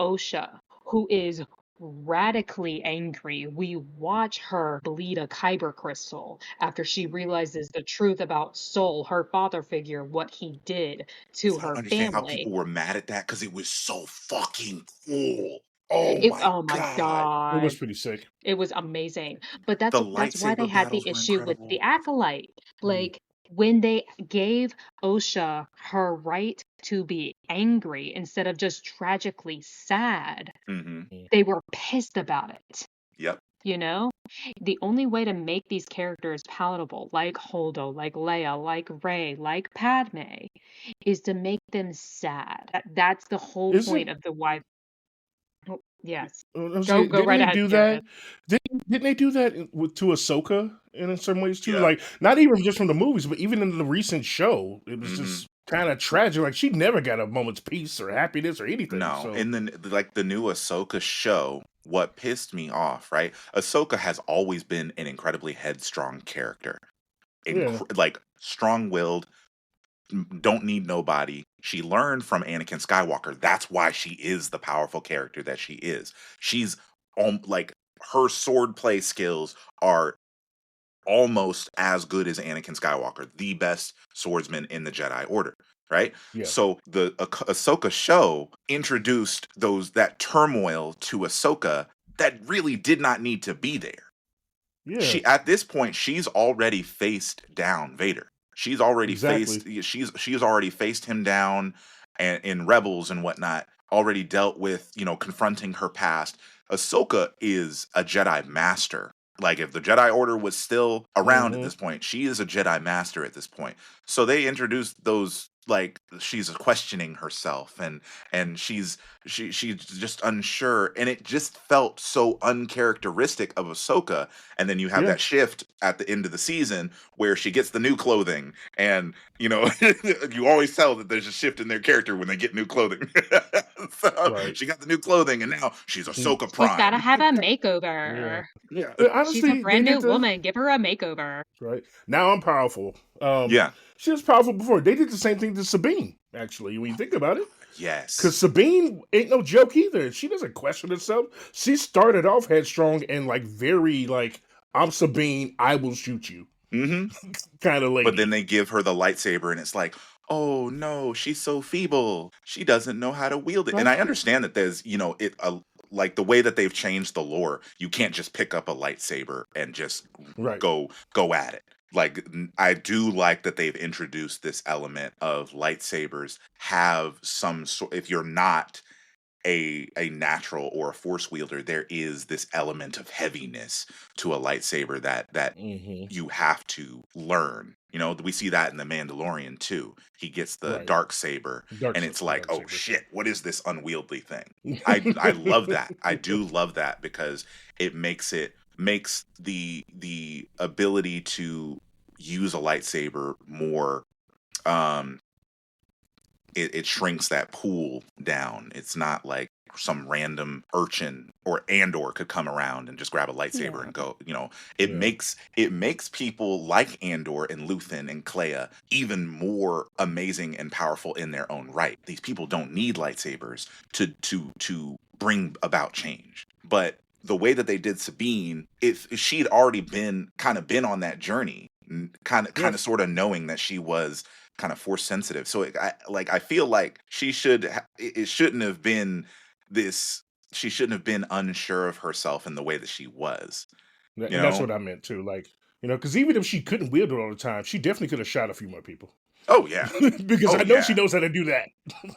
Osha, who is radically angry. We watch her bleed a kyber crystal after she realizes the truth about Soul, her father figure, what he did to I don't her understand how family. people were mad at that because it was so fucking cool. Oh my Oh my god. It was God. pretty sick. It was amazing. But that's The that's why they lightsaber had battles the were issue with the incredible. acolyte. Mm, Like when they gave Osha her right to be angry instead of just tragically sad, Hmm. mm. they were pissed about it. Yep. You know? The only way to make these characters palatable, like Holdo, like Leia, like Rey, like Padme, is to make them sad. That's the whole Is it? point of the wife. Oh, yes. Go Didn't right they ahead, do Cerius. that? Didn't they do that to Ahsoka in some ways too? Yeah. Like not even just from the movies, but even in the recent show, it was Hmm. just kind of tragic. Like she never got a moment's peace or happiness or anything. No, So in the new Ahsoka show, what pissed me off, right? Ahsoka has always been an incredibly headstrong character, yeah, like strong-willed, don't need nobody. She learned from Anakin Skywalker. That's why she is the powerful character that she is. She's like her sword play skills are almost as good as Anakin Skywalker, the best swordsman in the Jedi Order, right? yeah, So the Ahsoka show introduced that turmoil to Ahsoka that really did not need to be there. yeah, She at this point she's already faced down Vader. exactly. She's already faced him down and in Rebels and whatnot. Already dealt with confronting her past. Ahsoka is a Jedi master. Like if the Jedi Order was still around at Hmm. this point, she is a Jedi master at this point. So they introduced those like she's questioning herself and she's just unsure and it just felt so uncharacteristic of Ahsoka. And then you have Yeah, that shift at the end of the season where she gets the new clothing and you always tell that there's a shift in their character when they get new clothing. So Right. she got the new clothing, and now she's Mm. Ahsoka She's gotta Prime. have a Yeah. makeover. Yeah. She's a Honestly, they brand new did the woman. Give her a makeover. right. Now I'm powerful. Yeah. She was powerful before. They did the same thing to Sabine, actually, when you think about it. Because Yes. Sabine ain't no joke either. She doesn't question herself. She started off headstrong and like very like, I'm Sabine, I will shoot you Hmm. kind of But then lady. they give her the lightsaber, and it's like, oh no, she's so feeble. She doesn't know how to wield it. And Right? I understand that there's, like the way that they've changed the lore, you can't just pick up a lightsaber and just Right. go at it. Like I do like that they've introduced this element of lightsabers have some sort. If you're not a natural or a force wielder, there is this element of heaviness to a lightsaber that Mm-hmm. you have to learn. We see that in the Mandalorian too. He gets the Right. dark saber, and it's like, Dark oh saber. shit, what is this unwieldy thing? I love that. I do love that because it makes the ability to use a lightsaber more. um it shrinks that pool down. It's not like some random urchin or Andor could come around and just grab a lightsaber Yeah. and go. It Yeah. makes people like Andor and Luthen and Clea even more amazing and powerful in their own right. These people don't need lightsabers to bring about change. But the way that they did Sabine, if she'd already been on that journey, kind Yeah. of sort of knowing that she was kind of force sensitive. So I feel like it shouldn't have been this. She shouldn't have been unsure of herself in the way that she was. You And that's know? what I meant too. Like, because even if she couldn't wield it all the time, she definitely could have shot a few more people. Oh yeah. Because Oh I know she yeah. knows how to do that.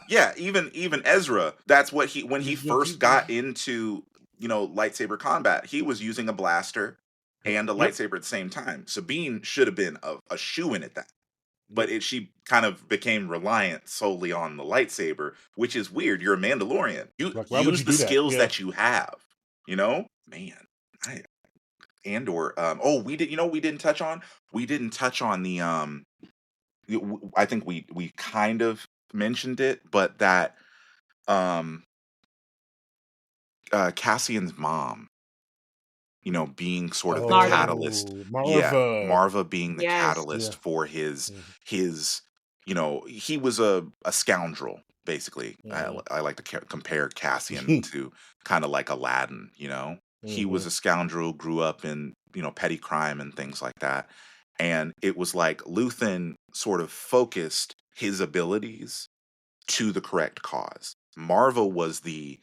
Yeah. Even Ezra. That's what when he first got into lightsaber combat, he was using a blaster and a Yep. lightsaber at the same time. Sabine should have been a shoe in at that. Yep. But she kind of became reliant solely on the lightsaber, which is weird. You're a Mandalorian. You Like, why would use you the do that? skills Yeah. that you have. Man. I Andor. Oh, we didn't touch on. We didn't touch on the. I think we kind of mentioned it, but that um Cassian's mom, being sort of the Marva. catalyst. Oh, Yeah, Marva. Marva being the Yes. catalyst Yeah. for his he was a scoundrel basically. Mm-hmm. I like to compare Cassian to kind of like Aladdin. He was Mm-hmm. a scoundrel, grew up in petty crime and things like that, and it was like Luthen sort of focused his abilities to the correct cause. Marva was the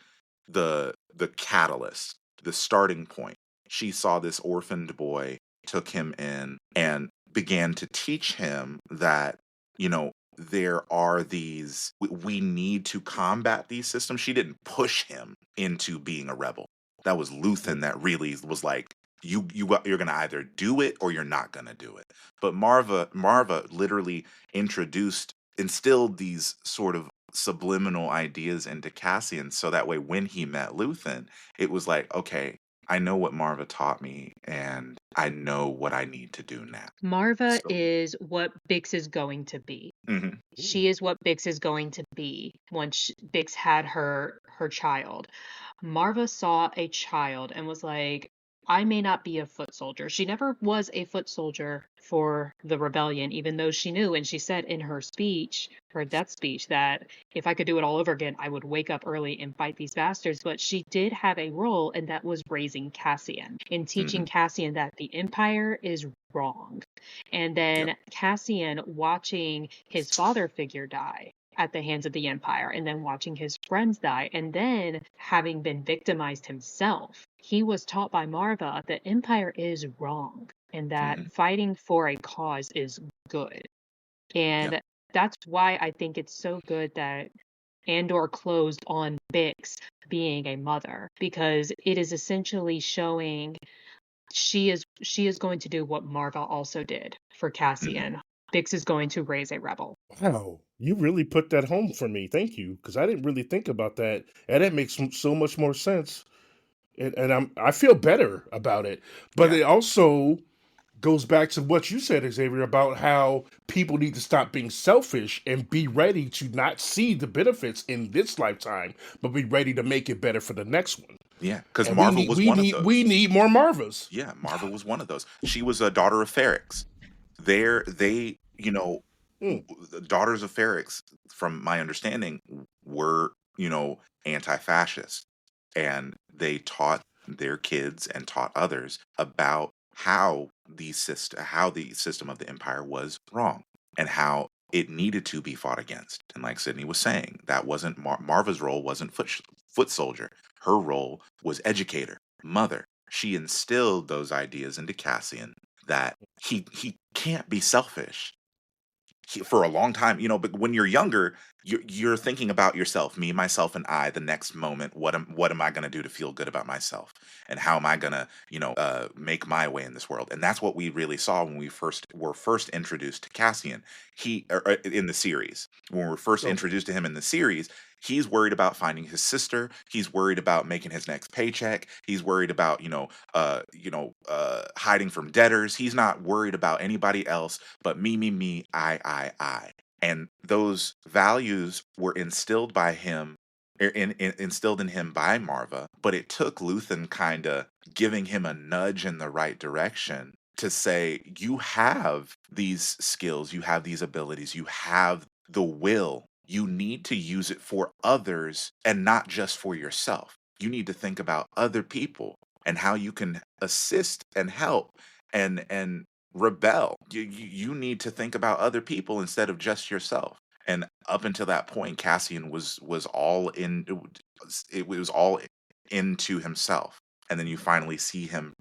catalyst, the starting point. She saw this orphaned boy, took him in, and began to teach him that, there are we need to combat these systems. She didn't push him into being a rebel. That was Luthen that really was like, you're gonna either do it or you're not gonna do it. But Marva literally instilled these sort of subliminal ideas into Cassian, so that way when he met Luthen, it was like, okay, I know what Marva taught me and I know what I need to do now. Marva So is what Bix is going to be. mhm. She is what Bix is going to be once Bix had her child. Marva saw a child and was like, I may not be a foot soldier. She never was a foot soldier for the rebellion, even though she knew, and she said in her speech, her death speech, that if I could do it all over again, I would wake up early and fight these bastards. But she did have a role, and that was raising Cassian and teaching Mhm. Cassian that the Empire is wrong. And Yep. then Cassian watching his father figure die at the hands of the Empire, and then watching his friends die, and then having been victimized himself, he was taught by Marva that Empire is wrong and that Mhm. fighting for a cause is good. Yep. And that's why I think it's so good that Andor closed on Bix being a mother, because it is essentially showing she is going to do what Marva also did for Mhm. Cassian. Bix is going to raise a rebel. Wow, you really put that home for me. Thank you, because I didn't really think about that, and that makes so much more sense. And I feel better about it. But Yeah. it also goes back to what you said, Xavier, about how people need to stop being selfish and be ready to not see the benefits in this lifetime, but be ready to make it better for the next one. Yeah, because And Marva was one of we those. need more Marvas. Yeah, Marva was one of those. She was a daughter of Ferrex. They, Mm. the daughters of Ferrex, from my understanding, were, anti-fascist, and they taught their kids and taught others about how the system of the empire was wrong and how it needed to be fought against. And like Sydney was saying, that wasn't Marva's role wasn't foot soldier. Her role was educator, mother. She instilled those ideas into Cassian that he can't be selfish for a long time, but when you're younger, you're thinking about yourself, me, myself, and I. The next moment, what am I going to do to feel good about myself, and how am I going to, make my way in this world? And that's what we really saw when we were first introduced to Cassian. In the series, when we were first Okay. introduced to him in the series, he's worried about finding his sister. He's worried about making his next paycheck. He's worried about, hiding from debtors. He's not worried about anybody else but me, I. And those values were instilled by him, instilled in him by Marva, but it took Luthen kind of giving him a nudge in the right direction to say, you have these skills, you have these abilities, you have the will. You need to use it for others and not just for yourself. You need to think about other people and how you can assist and help and rebel. You need to think about other people instead of just yourself. And up until that point, Cassian was all in. It was all into himself, and then you finally see him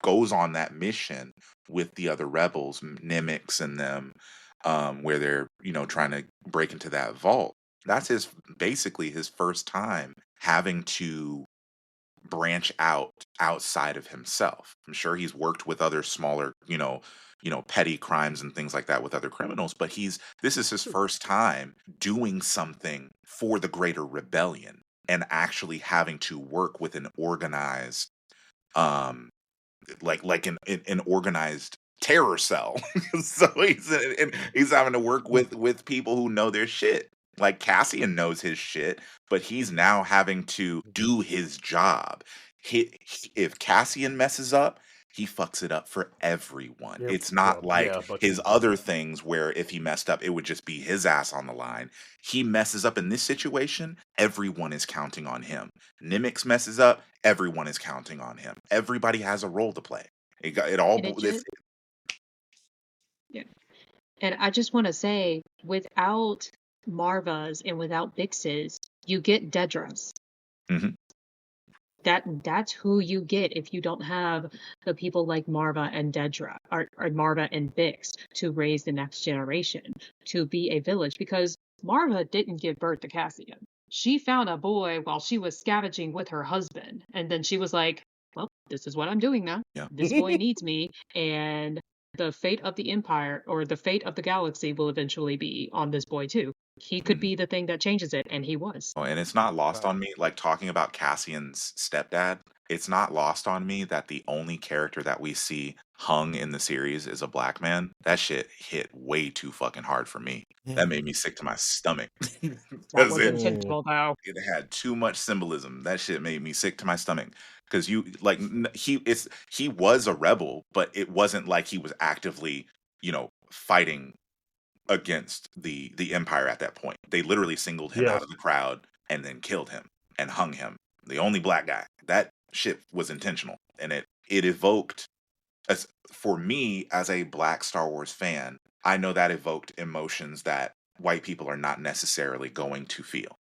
goes on that mission with the other rebels, Nimics and them, where they're trying to break into that vault. That's basically his first time having to branch out outside of himself. I'm sure he's worked with other smaller, petty crimes and things like that with other criminals, but this is his first time doing something for the greater rebellion and actually having to work with an organized um like an organized terror cell. So he's having to work with people who know their shit. Like Cassian knows his shit, but he's now having to do his job. If Cassian messes up, he fucks it up for everyone. Yeah, It's not well, like yeah, but his other things where if he messed up, it would just be his ass on the line. He messes up in this situation, everyone is counting on him. Nimix messes up, everyone is counting on him. Everybody has a role to play. It all And it if, just, yeah. And I just want to say, without Marvas and without Bixes, you get Dedras. Mhm. That's who you get if you don't have the people like Marva and Dedra, or Marva and Bix, to raise the next generation, to be a village. Because Marva didn't give birth to Cassian. She found a boy while she was scavenging with her husband, and then she was like, "Well, this is what I'm doing now. Yeah. This boy needs me, and the fate of the empire or the fate of the galaxy will eventually be on this boy too. He could Mhm. be the thing that changes it, and he was." Oh, and it's not lost on me, like talking about Cassian's stepdad, it's not lost on me that the only character that we see hung in the series is a black man. That shit hit way too fucking hard for me. That made me sick to my stomach. That Because was Mm. intentional, though. it had too much symbolism. That shit made me sick to my stomach. Because you like he was a rebel, but it wasn't like he was actively, fighting against the empire at that point. They literally singled him out Yes. of the crowd and then killed him and hung him. The only black guy. That shit was intentional, and it evoked, as for me as a black Star Wars fan, I know that evoked emotions that white people are not necessarily going to feel.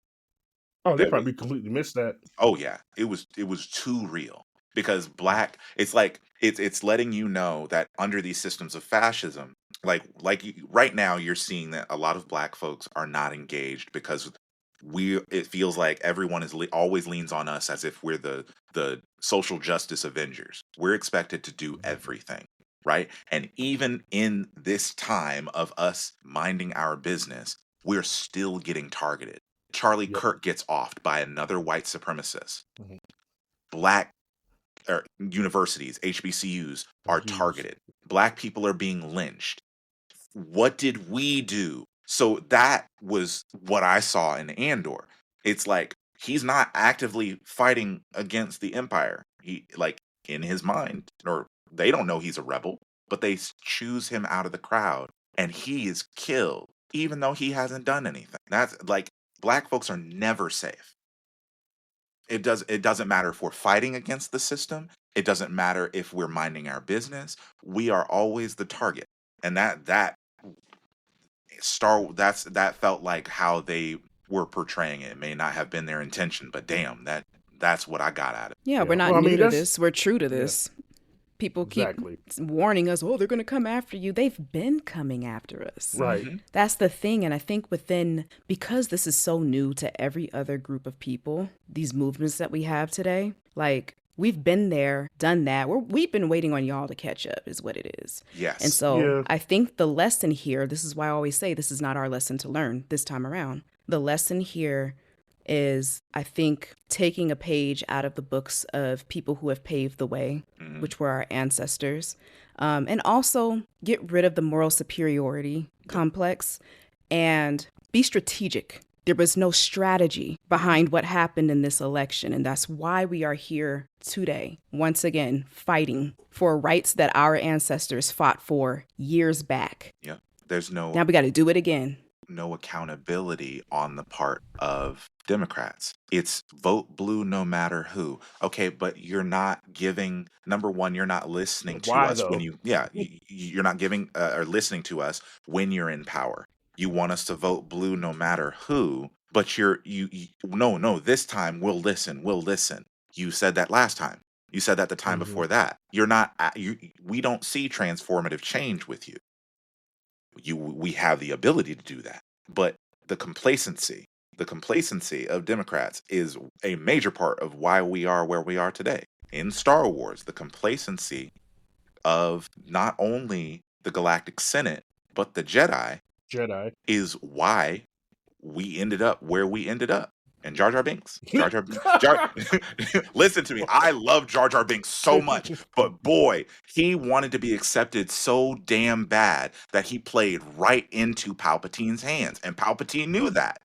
Oh, they There was probably completely missed that. Oh yeah, it was too real because black. It's like it's letting you know that under these systems of fascism, right now, you're seeing that a lot of black folks are not engaged because it feels like everyone always leans on us as if we're the social justice avengers. We're expected to do everything, right? And even in this time of us minding our business, we're still getting targeted. Charlie Yep. Kirk gets offed by another white supremacist. Mhm. Black or universities, HBCUs are Use. targeted. Black people are being lynched. What did we do? So that was what I saw in Andor. It's like he's not actively fighting against the Empire. He, like, in his mind, or they don't know he's a rebel, but they choose him out of the crowd and he is killed even though he hasn't done anything. That's like, black folks are never safe. It doesn't matter if we're fighting against the system. It doesn't matter if we're minding our business. We are always the target. And that felt like how they were portraying it. It may not have been their intention, but damn, that's what I got out of it. Yeah, we're Yeah. not Well, I new mean, to that's this. We're true to yeah, this. People keep exactly. warning us, oh, they're going to come after you. They've been coming after us. Right. Hmm. That's the thing. And I think because this is so new to every other group of people, these movements that we have today, like, we've been there, done that. We've been waiting on y'all to catch up, is what it is. And Yes. so Yeah. I think the lesson here, this is why I always say this is not our lesson to learn this time around. The lesson here is, I think, taking a page out of the books of people who have paved the way, Hmm. which were our ancestors, and also get rid of the moral superiority complex and be strategic. There was no strategy behind what happened in this election, and that's why we are here today, once again, fighting for rights that our ancestors fought for years back. Yeah. There's no Now we got to do it again. no accountability on the part of Democrats. It's vote blue no matter who. Okay, but you're not giving, number one, you're not listening to Why us when though? you're not giving or listening to us when you're in power. You want us to vote blue no matter who, but you no, this time we'll listen. We'll listen. You said that last time. You said that the time Hmm. before that. You're not we don't see transformative change with you. We have the ability to do that, but the complacency of Democrats is a major part of why we are where we are today. In Star Wars, the complacency of not only the Galactic Senate but the Jedi Jedi. is why we ended up where we ended up. And Jar Jar Binks, Jar, listen to me. I love Jar Jar Binks so much, but boy, he wanted to be accepted so damn bad that he played right into Palpatine's hands, and Palpatine knew that.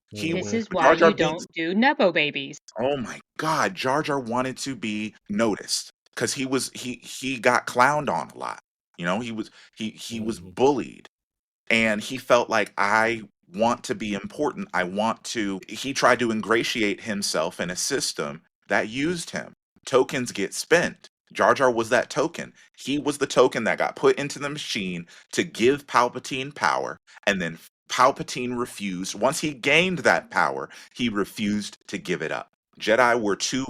He This Hmm. is why Jar Jar you Binks. don't do Nepo babies. Oh my God, Jar Jar wanted to be noticed because he got clowned on a lot. He was Hmm. bullied, and he felt like, I want to be important. He tried to ingratiate himself in a system that used him. Tokens get spent. Jar Jar was that token. He was the token that got put into the machine to give Palpatine power, and then Palpatine refused. Once he gained that power, he refused to give it up. Jedi were too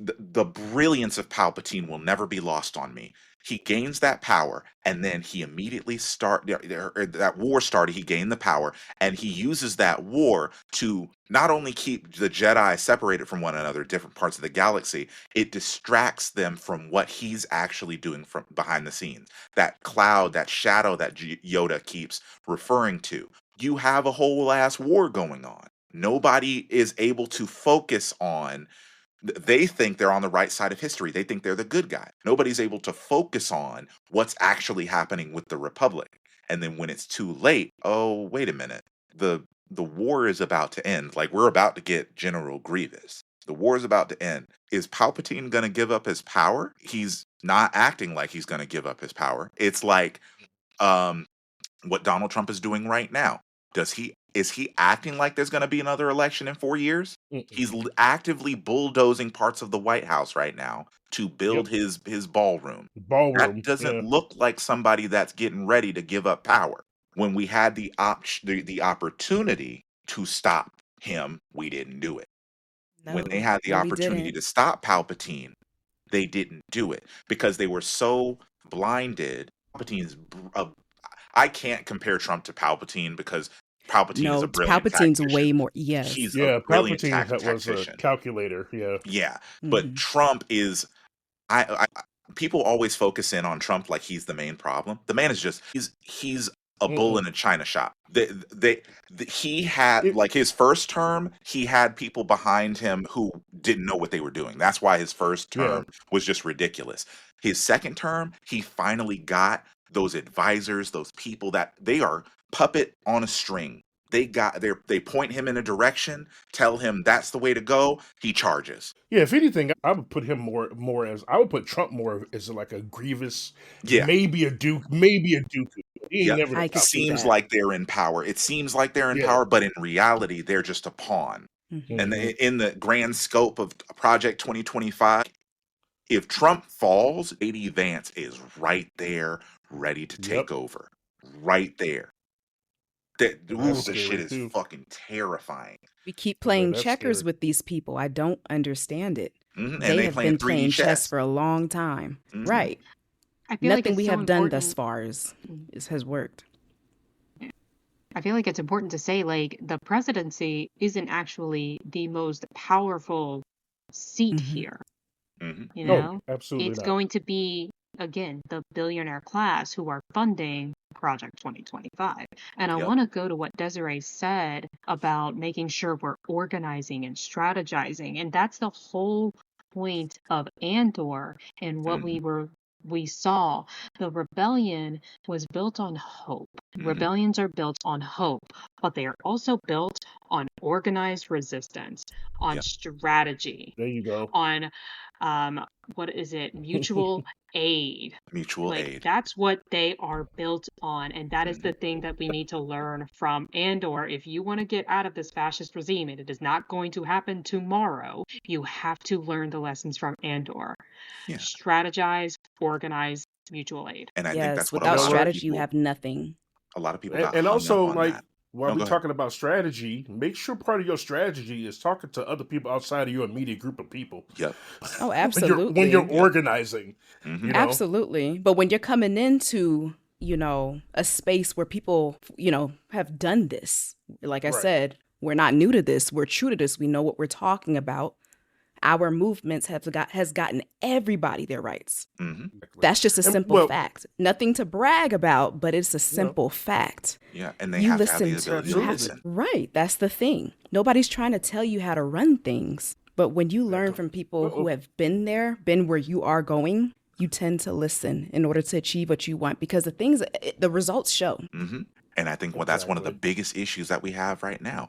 the brilliance of Palpatine will never be lost on me. He gains that power, and then he immediately that war started. He gained the power, and he uses that war to not only keep the Jedi separated from one another, different parts of the galaxy. It distracts them from what he's actually doing from behind the scenes. That cloud, that shadow that Yoda keeps referring to. You have a whole ass war going on. Nobody is able to focus on. They think they're on the right side of history. They think they're the good guy. Nobody's able to focus on what's actually happening with the Republic. And then when it's too late, oh, wait a minute. The war is about to end. Like, we're about to get General Grievous. The war is about to end. Is Palpatine going to give up his power? He's not acting like he's going to give up his power. It's like um what Donald Trump is doing right now. Is he acting like there's going to be another election in 4 years? He's actively bulldozing parts of the White House right now to Yep. build his ballroom. That Ballroom. doesn't Yeah. look like somebody that's getting ready to give up power. When we had the opportunity to stop him, we didn't do it. When they No, had the no, we opportunity didn't. to stop Palpatine, they didn't do it because they were so blinded. I can't compare Trump to Palpatine because Palpatine is No, a brilliant Palpatine's tactician. way more. He's Yes. a Yeah. brilliant Palpatine was a tactician. calculator. Yeah. Yeah, but Hmm. Trump is. I people always focus in on Trump like he's the main problem. The man is just he's a bull Mm-mm. in a china shop. He had, It, like, his first term, he had people behind him who didn't know what they were doing. That's why his first yeah. term was just ridiculous. His second term, he finally got those advisors, those people that they are puppet on a string. They point him in a direction, tell him that's the way to go. He charges. Yeah, if anything, I would put him more as I would put Trump more as like a Grievous, Yeah. maybe a Duke. He ain't Yep. never the I could top see tier. Seems that. like they're in power. It seems like they're in Yeah. power, but in reality, they're just a pawn. Hmm. And Hmm. in the grand scope of Project 2025, if Trump falls, JD Vance is right there, ready to Yep. take over. Right there. That, And that's ooh, the shit scary is too. fucking terrifying. We keep Yeah, playing that's checkers scary. with these people. I don't understand it. And They they have playing been 3D playing chess chess. for a long time. Hmm. Right. I feel like Nothing it's we so have done thus important. far Mm. has worked. I feel like it's important to say, like, the presidency isn't actually the most powerful seat Hmm. here. Hmm. You Oh, know, absolutely it's not. going to be, again, the billionaire class who are funding Project 2025. And I Yep. want to go to what Desiree said about making sure we're organizing and strategizing. And that's the whole point of Andor and what Hmm. we saw. The rebellion was built on hope. Hmm. Rebellions are built on hope, but they are also built on organized resistance, on Yep. strategy, There you go. on um, what is it? Mutual aid. Mutual Like aid. that's what they are built on, and that is Hmm. the thing that we need to learn from Andor. If you want to get out of this fascist regime, and it is not going to happen tomorrow, you have to learn the lessons from Andor. Yeah. Strategize, organize, mutual aid. And I think Yes, that's what You without know what? strategy, you have nothing. a lot of people And, got and hung up also, on like, that. while No, we're go ahead. talking about strategy, make sure part of your strategy is talking to other people outside of your immediate group of people Yep. Oh, when you're absolutely. Yep. organizing. Hmm. You know, Absolutely. But when you're coming into, a space where people, have done this, like I right? said, we're not new to this. We're true to this. We know what we're talking about. Our movements has gotten everybody their rights. Hmm. Exactly. That's just a And simple well, fact. Nothing to brag about, but it's a you know, simple fact. Yeah. And they You have to have the listen to ability you to have absolutely. listen. right, that's the thing. Nobody's trying to tell you how to run things, but when you learn Exactly. from people who Uh-oh. have been there, been where you are going, you tend to listen in order to achieve what you want because the results show. Hmm. And I think that's one of the Exactly. biggest issues that we have right now.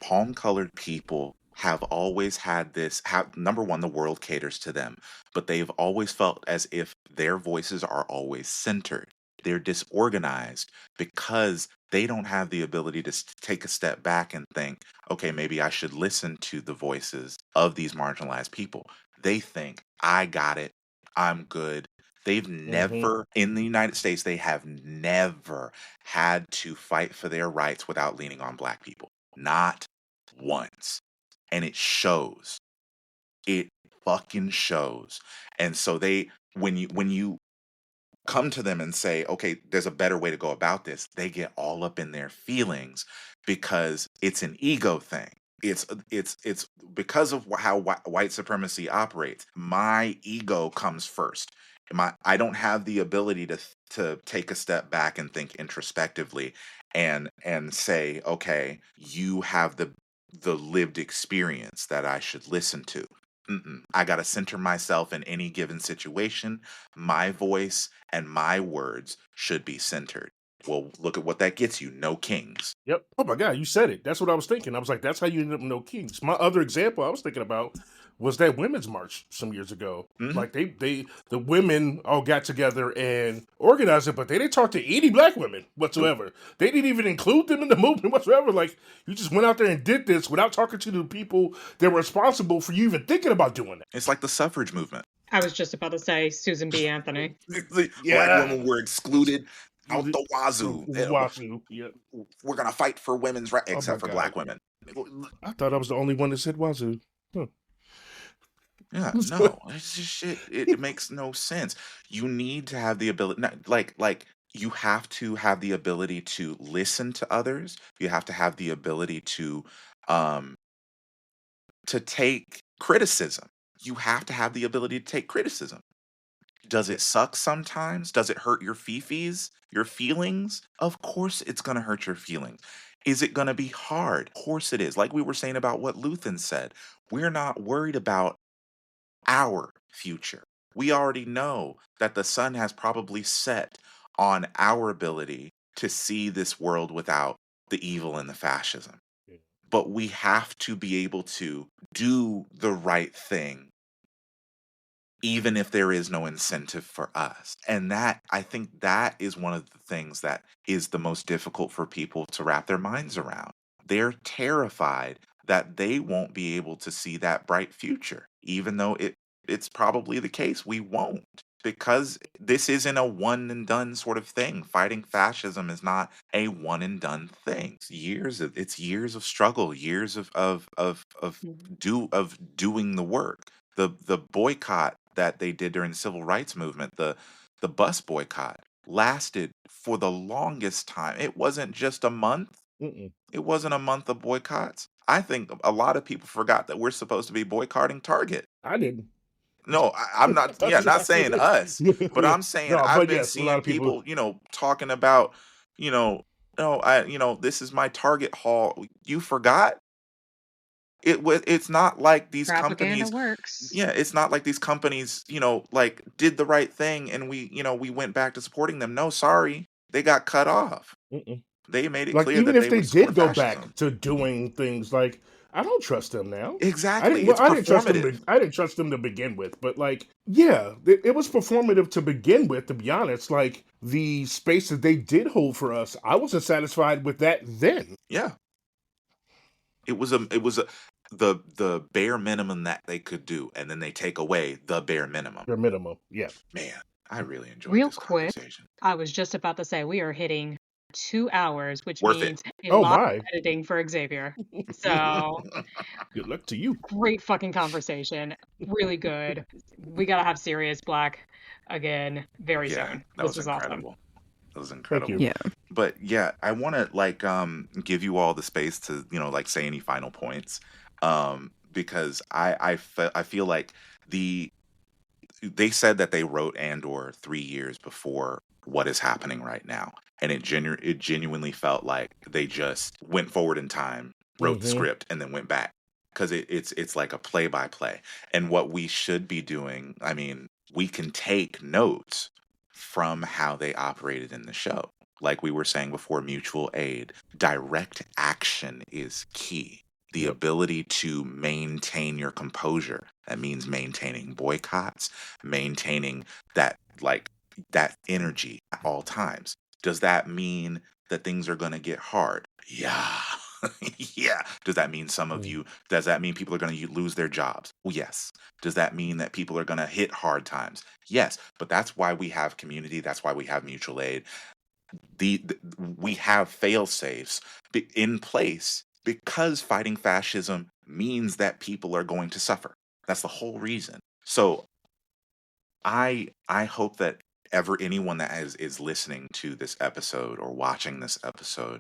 Palm colored people have always had this, have, number one, the world caters to them, but they've always felt as if their voices are always centered. They're disorganized because they don't have the ability to take a step back and think, okay, maybe I should listen to the voices of these marginalized people. They think, I got it, I'm good. They've Hmm. never, in the United States, they have never had to fight for their rights without leaning on Black people. Not once. And it shows. It fucking shows. And so when you come to them and say, okay, there's a better way to go about this, they get all up in their feelings because it's an ego thing. It's because of how white supremacy operates. My ego comes first. I don't have the ability to take a step back and think introspectively and say, okay, you have the lived experience that I should listen to. Mm-mm. I got to center myself in any given situation. My voice and my words should be centered. Well, look at what that gets you. No kings. Yep. Oh my God, you said it. That's what I was thinking. I was like, that's how you end up with no kings. My other example I was thinking about was that women's march some years ago. Hmm. Like the women all got together and organized it, but they didn't talk to any black women Nope. whatsoever. They didn't even include them in the movement whatsoever. Like you just went out there and did this without talking to the people that were responsible for you even thinking about doing that. It's like the suffrage movement. I was just about to say Susan B. Anthony. The Black Yeah. women were excluded out the wazoo. Wasu. Yeah. We're gonna fight for women's rights, Oh my except for God. Black women. I thought I was the only one that said Wazoo. Huh. Yeah, no, it's just shit. It makes no sense. You need to have the ability, like you have to have the ability to listen to others. You have to have the ability um to take criticism. You have to have the ability to take criticism. Does it suck sometimes? Does it hurt your fifis, your feelings? Of course it's going to hurt your feelings. Is it going to be hard? Of course it is. Like we were saying about what Luthen said, we're not worried about our future. We already know that the sun has probably set on our ability to see this world without the evil and the fascism. Yeah. But we have to be able to do the right thing even if there is no incentive for us. And that, I think that is one of the things that is the most difficult for people to wrap their minds around. They're terrified that they won't be able to see that bright future, even though it's probably the case we won't. Because this isn't a one and done sort of thing. Fighting fascism is not a one and done thing. It's years of struggle, years of doing the work. The boycott that they did during the civil rights movement, the bus boycott, lasted for the longest time. It wasn't just a month. Mm-mm. It wasn't a month of boycotts. I think a lot of people forgot that we're supposed to be boycotting Target. I didn't. No, I'm not. Yeah, not saying us, but I'm saying No, I've but been yes, a lot seeing of people. people, talking about, you know, no, this is my Target haul. You forgot it's not like these Propaganda companies. works. Yeah, it's not like these companies, like did the right thing and we went back to supporting them. No, sorry, they got cut off. Mm-mm. They made it Like, clear even that if they they would did support go back fascism. to doing things, like, I don't trust them now. I didn't. Exactly, Well, it's I didn't trust them. performative. I didn't trust them to begin with. But like, yeah, it was performative to begin with. To be honest, like the space that they did hold for us, I wasn't satisfied with that then. Yeah, it was the bare minimum that they could do, and then they take away the bare minimum. Their minimum, yeah. Man, I really enjoyed Real this quick, conversation. I was just about to say we are hitting 2 hours, which Worth it. means a Oh lot of my! editing for Xavier. So, Good luck to you. great fucking conversation. Really good. We gotta have Cerius Blaq again very Yeah, soon. that This was was awesome. incredible. That was Thank incredible. you. Yeah. But yeah, I want to like give you all the space to like say any final points, because I feel like they said that they wrote Andor 3 years before what is happening right now, and it genuinely felt like they just went forward in time, wrote the Mm-hmm. script, and then went back because it's like a play by play. And what we should be doing, I mean, we can take notes from how they operated in the show. Like we were saying before, mutual aid, direct action is key. The Yep. ability to maintain your composure. That means maintaining boycotts, maintaining that energy at all times. Does that mean that things are going to get hard? Yeah. Yeah. Does that mean does that mean people are going to lose their jobs? Well, yes. Does that mean that people are going to hit hard times? Yes. But that's why we have community. That's why we have mutual aid. We have fail safes in place because fighting fascism means that people are going to suffer. That's the whole reason. So I hope that anyone that is listening to this episode or watching this episode,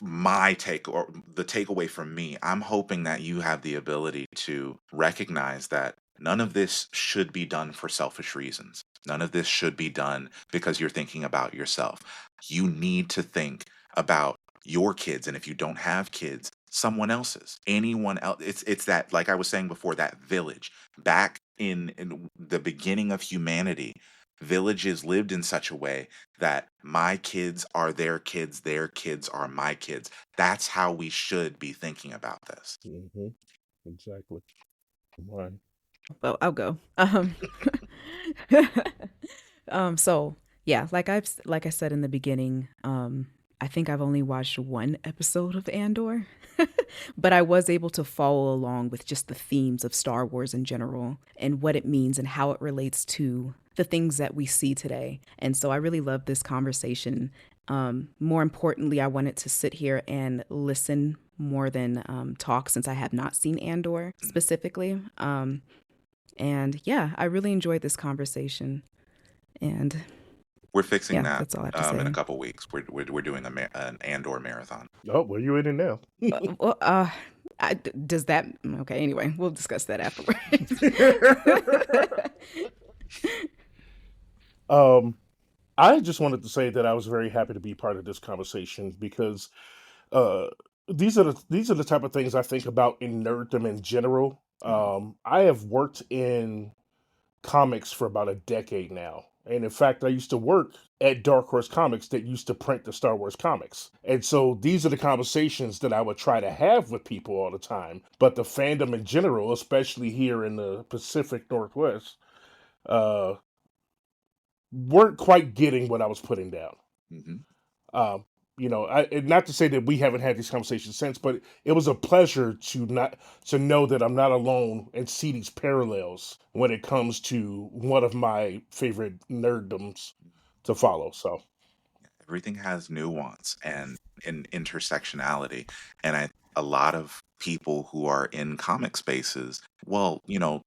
my take or the takeaway from me, I'm hoping that you have the ability to recognize that none of this should be done for selfish reasons. None of this should be done because you're thinking about yourself. You need to think about your kids, and if you don't have kids, someone else's, anyone else. It's that, like I was saying before, that village back in the beginning of humanity. Villages lived in such a way that my kids are their kids are my kids. That's how we should be thinking about this. Mm-hmm. Exactly. Why? Well, I'll go. So yeah, like I said in the beginning, I think I've only watched one episode of Andor, but I was able to follow along with just the themes of Star Wars in general and what it means and how it relates to the things that we see today. And so I really love this conversation. More importantly, I wanted to sit here and listen more than talk, since I have not seen Andor specifically. And yeah, I really enjoyed this conversation. And We're fixing yeah, that that's all I have to say. in a couple weeks. We're doing an Andor marathon. Oh, well, you're in it now. Well, does that? Okay, anyway, we'll discuss that afterwards. Um, I just wanted to say that I was very happy to be part of this conversation because uh, these are the type of things I think about in nerddom in general. Mhm. I have worked in comics for about a decade now. And in fact, I used to work at Dark Horse Comics that used to print the Star Wars comics. And so these are the conversations that I would try to have with people all the time. But the fandom in general, especially here in the Pacific Northwest, uh, weren't quite getting what I was putting down. Mhm. Um, and not to say that we haven't had these conversations since, but it was a pleasure to know that I'm not alone and see these parallels when it comes to one of my favorite nerddoms to follow. So, Everything has nuance and intersectionality, and a lot of people who are in comic spaces, well,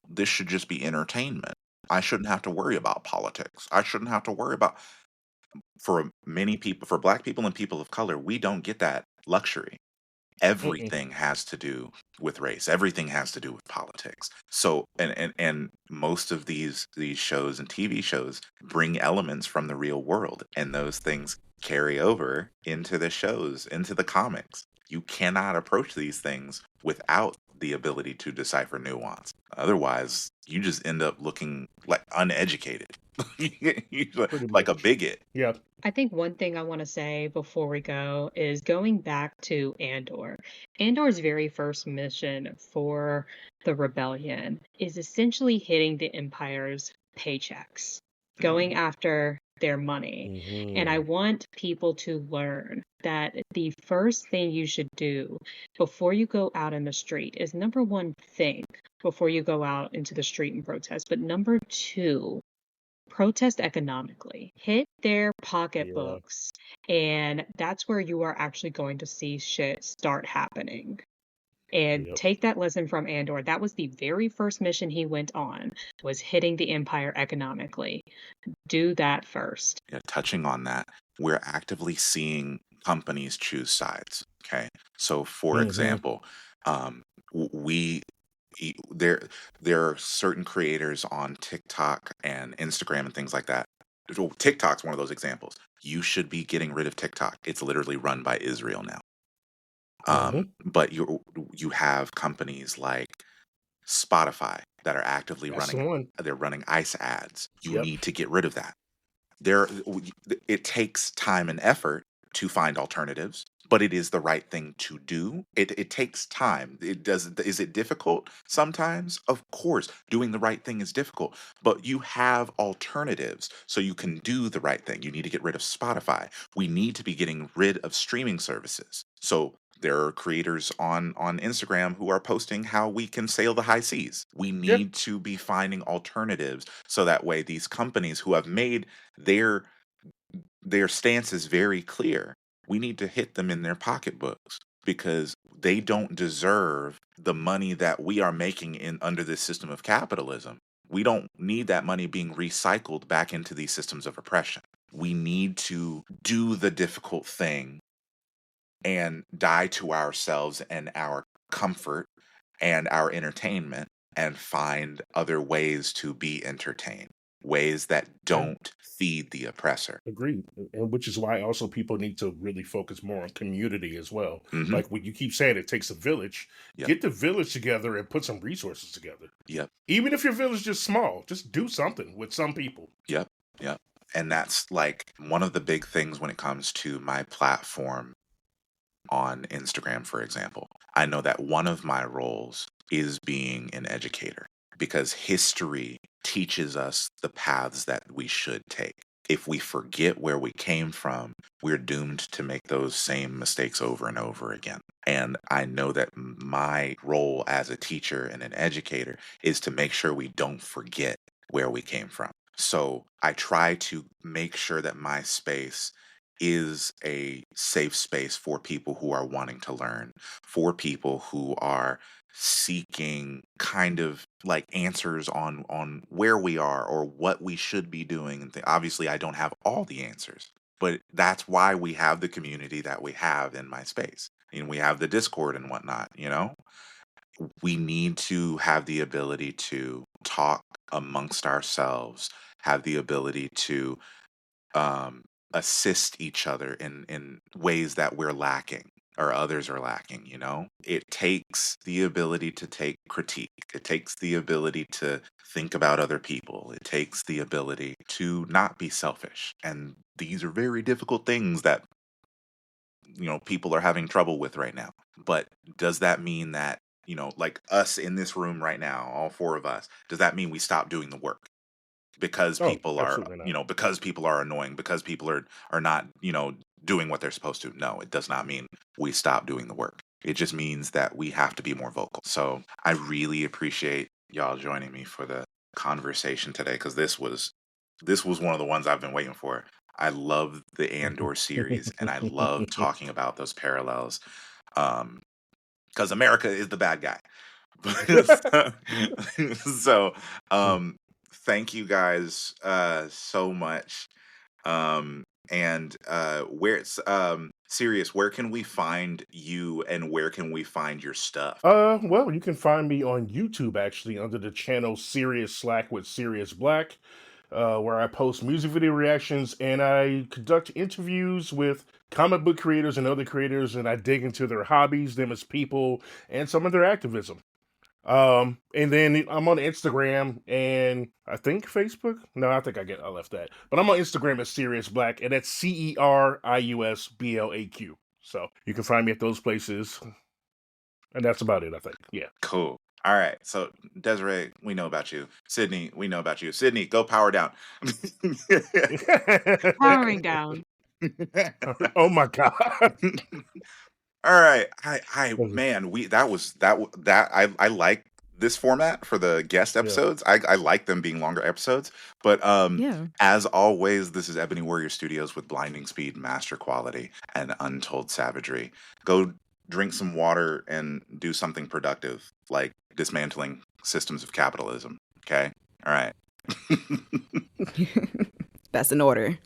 this should just be entertainment. I shouldn't have to worry about politics. I shouldn't have to worry about for many people, for Black people and people of color, we don't get that luxury. mm-mm, Everything has to do with race. Everything has to do with politics. So and most of these shows and TV shows bring elements from the real world, and those things carry over into the shows, into the comics. You cannot approach these things without the ability to decipher nuance. Otherwise, you just end up looking like uneducated. pretty Like a much. bigot. Yeah. I think one thing I want to say before we go is going back to Andor. Andor's very first mission for the rebellion is essentially hitting the Empire's paychecks, going Mhm. after their money. And I Hmm. want people to learn that the first thing you should do before you go out in the street is number one, think before you go out into the street and protest. But number two, protest economically, hit their Yeah. pocketbooks, and that's where you are actually going to see shit start happening. And Yep. take that lesson from Andor. That was the very first mission he went on, was hitting the Empire economically. Do that first. Yeah, touching on that, we're actively seeing companies choose sides. Okay, so for Hmm. example, um, we there are certain creators on TikTok and Instagram and things like that. Well, TikTok's one of those examples. You should be getting rid of TikTok. It's literally run by Israel now. Hmm. But you have companies like Spotify that are actively That's the running. one. They're running ICE ads. You Yep. need to get rid of that. there it takes time and effort to find alternatives, but it is the right thing to do. It takes time. It does. Is it difficult sometimes? Of course, doing the right thing is difficult, but you have alternatives, so you can do the right thing. You need to get rid of Spotify. We need to be getting rid of streaming services. So there are creators on Instagram who are posting how we can sail the high seas. We Yeah. need to be finding alternatives so that way these companies who have made their their stance is very clear. We need to hit them in their pocketbooks because they don't deserve the money that we are making in under this system of capitalism. We don't need that money being recycled back into these systems of oppression. We need to do the difficult thing and die to ourselves and our comfort and our entertainment and find other ways to be entertained, ways that Yeah. don't feed the oppressor. Agreed. And which is why also people need to really focus more on community as well. Hmm. Like what you keep saying, it takes a village. Yep. Get the village together and put some resources together. Yep. Even if your village is just small, just do something with some people. Yep. Yep. And that's like one of the big things when it comes to my platform on Instagram, for example. I know that one of my roles is being an educator because history teaches us the paths that we should take. If we forget where we came from, we're doomed to make those same mistakes over and over again. And I know that my role as a teacher and an educator is to make sure we don't forget where we came from. So I try to make sure that my space is a safe space for people who are wanting to learn, for people who are seeking kind of like answers on where we are or what we should be doing. And obviously, I don't have all the answers, but that's why we have the community that we have in my space. And we have the Discord and whatnot. We need to have the ability to talk amongst ourselves have the ability to um, assist each other in ways that we're lacking or others are lacking. It takes the ability to take critique. It takes the ability to think about other people. It takes the ability to not be selfish. And these are very difficult things that people are having trouble with right now. But does that mean that, like us in this room right now, all four of us, does that mean we stop doing the work because Oh, people are, absolutely not. because people are annoying, because people are not, doing what they're supposed to? No, it does not mean we stop doing the work. It just means that we have to be more vocal. So I really appreciate y'all joining me for the conversation today, because this was one of the ones I've been waiting for. I love the Andor series, and I love talking about those parallels. Because America is the bad guy. So, um, thank you guys so much. And where's Cerius, where can we find you and where can we find your stuff? Well, you can find me on YouTube actually under the channel Serious Slack with Serious Black, where I post music video reactions and I conduct interviews with comic book creators and other creators, and I dig into their hobbies, them as people, and some of their activism. And then I'm on Instagram and I think Facebook. No, I think I left that. But I'm on Instagram as Serious Black, and that's CeriusBlaq. So you can find me at those places. And that's about it, I think. Yeah. Cool. All right. So Desiree, we know about you. Sydney, we know about you. Sydney, go power down. Powering down. Oh my God. All right. Man, I like this format for the guest Yeah. episodes. I like them being longer episodes. But Yeah. as always, this is Ebony Warrior Studios with blinding speed, master quality, and untold savagery. Go drink some water and do something productive, like dismantling systems of capitalism. Okay? All right. That's an order.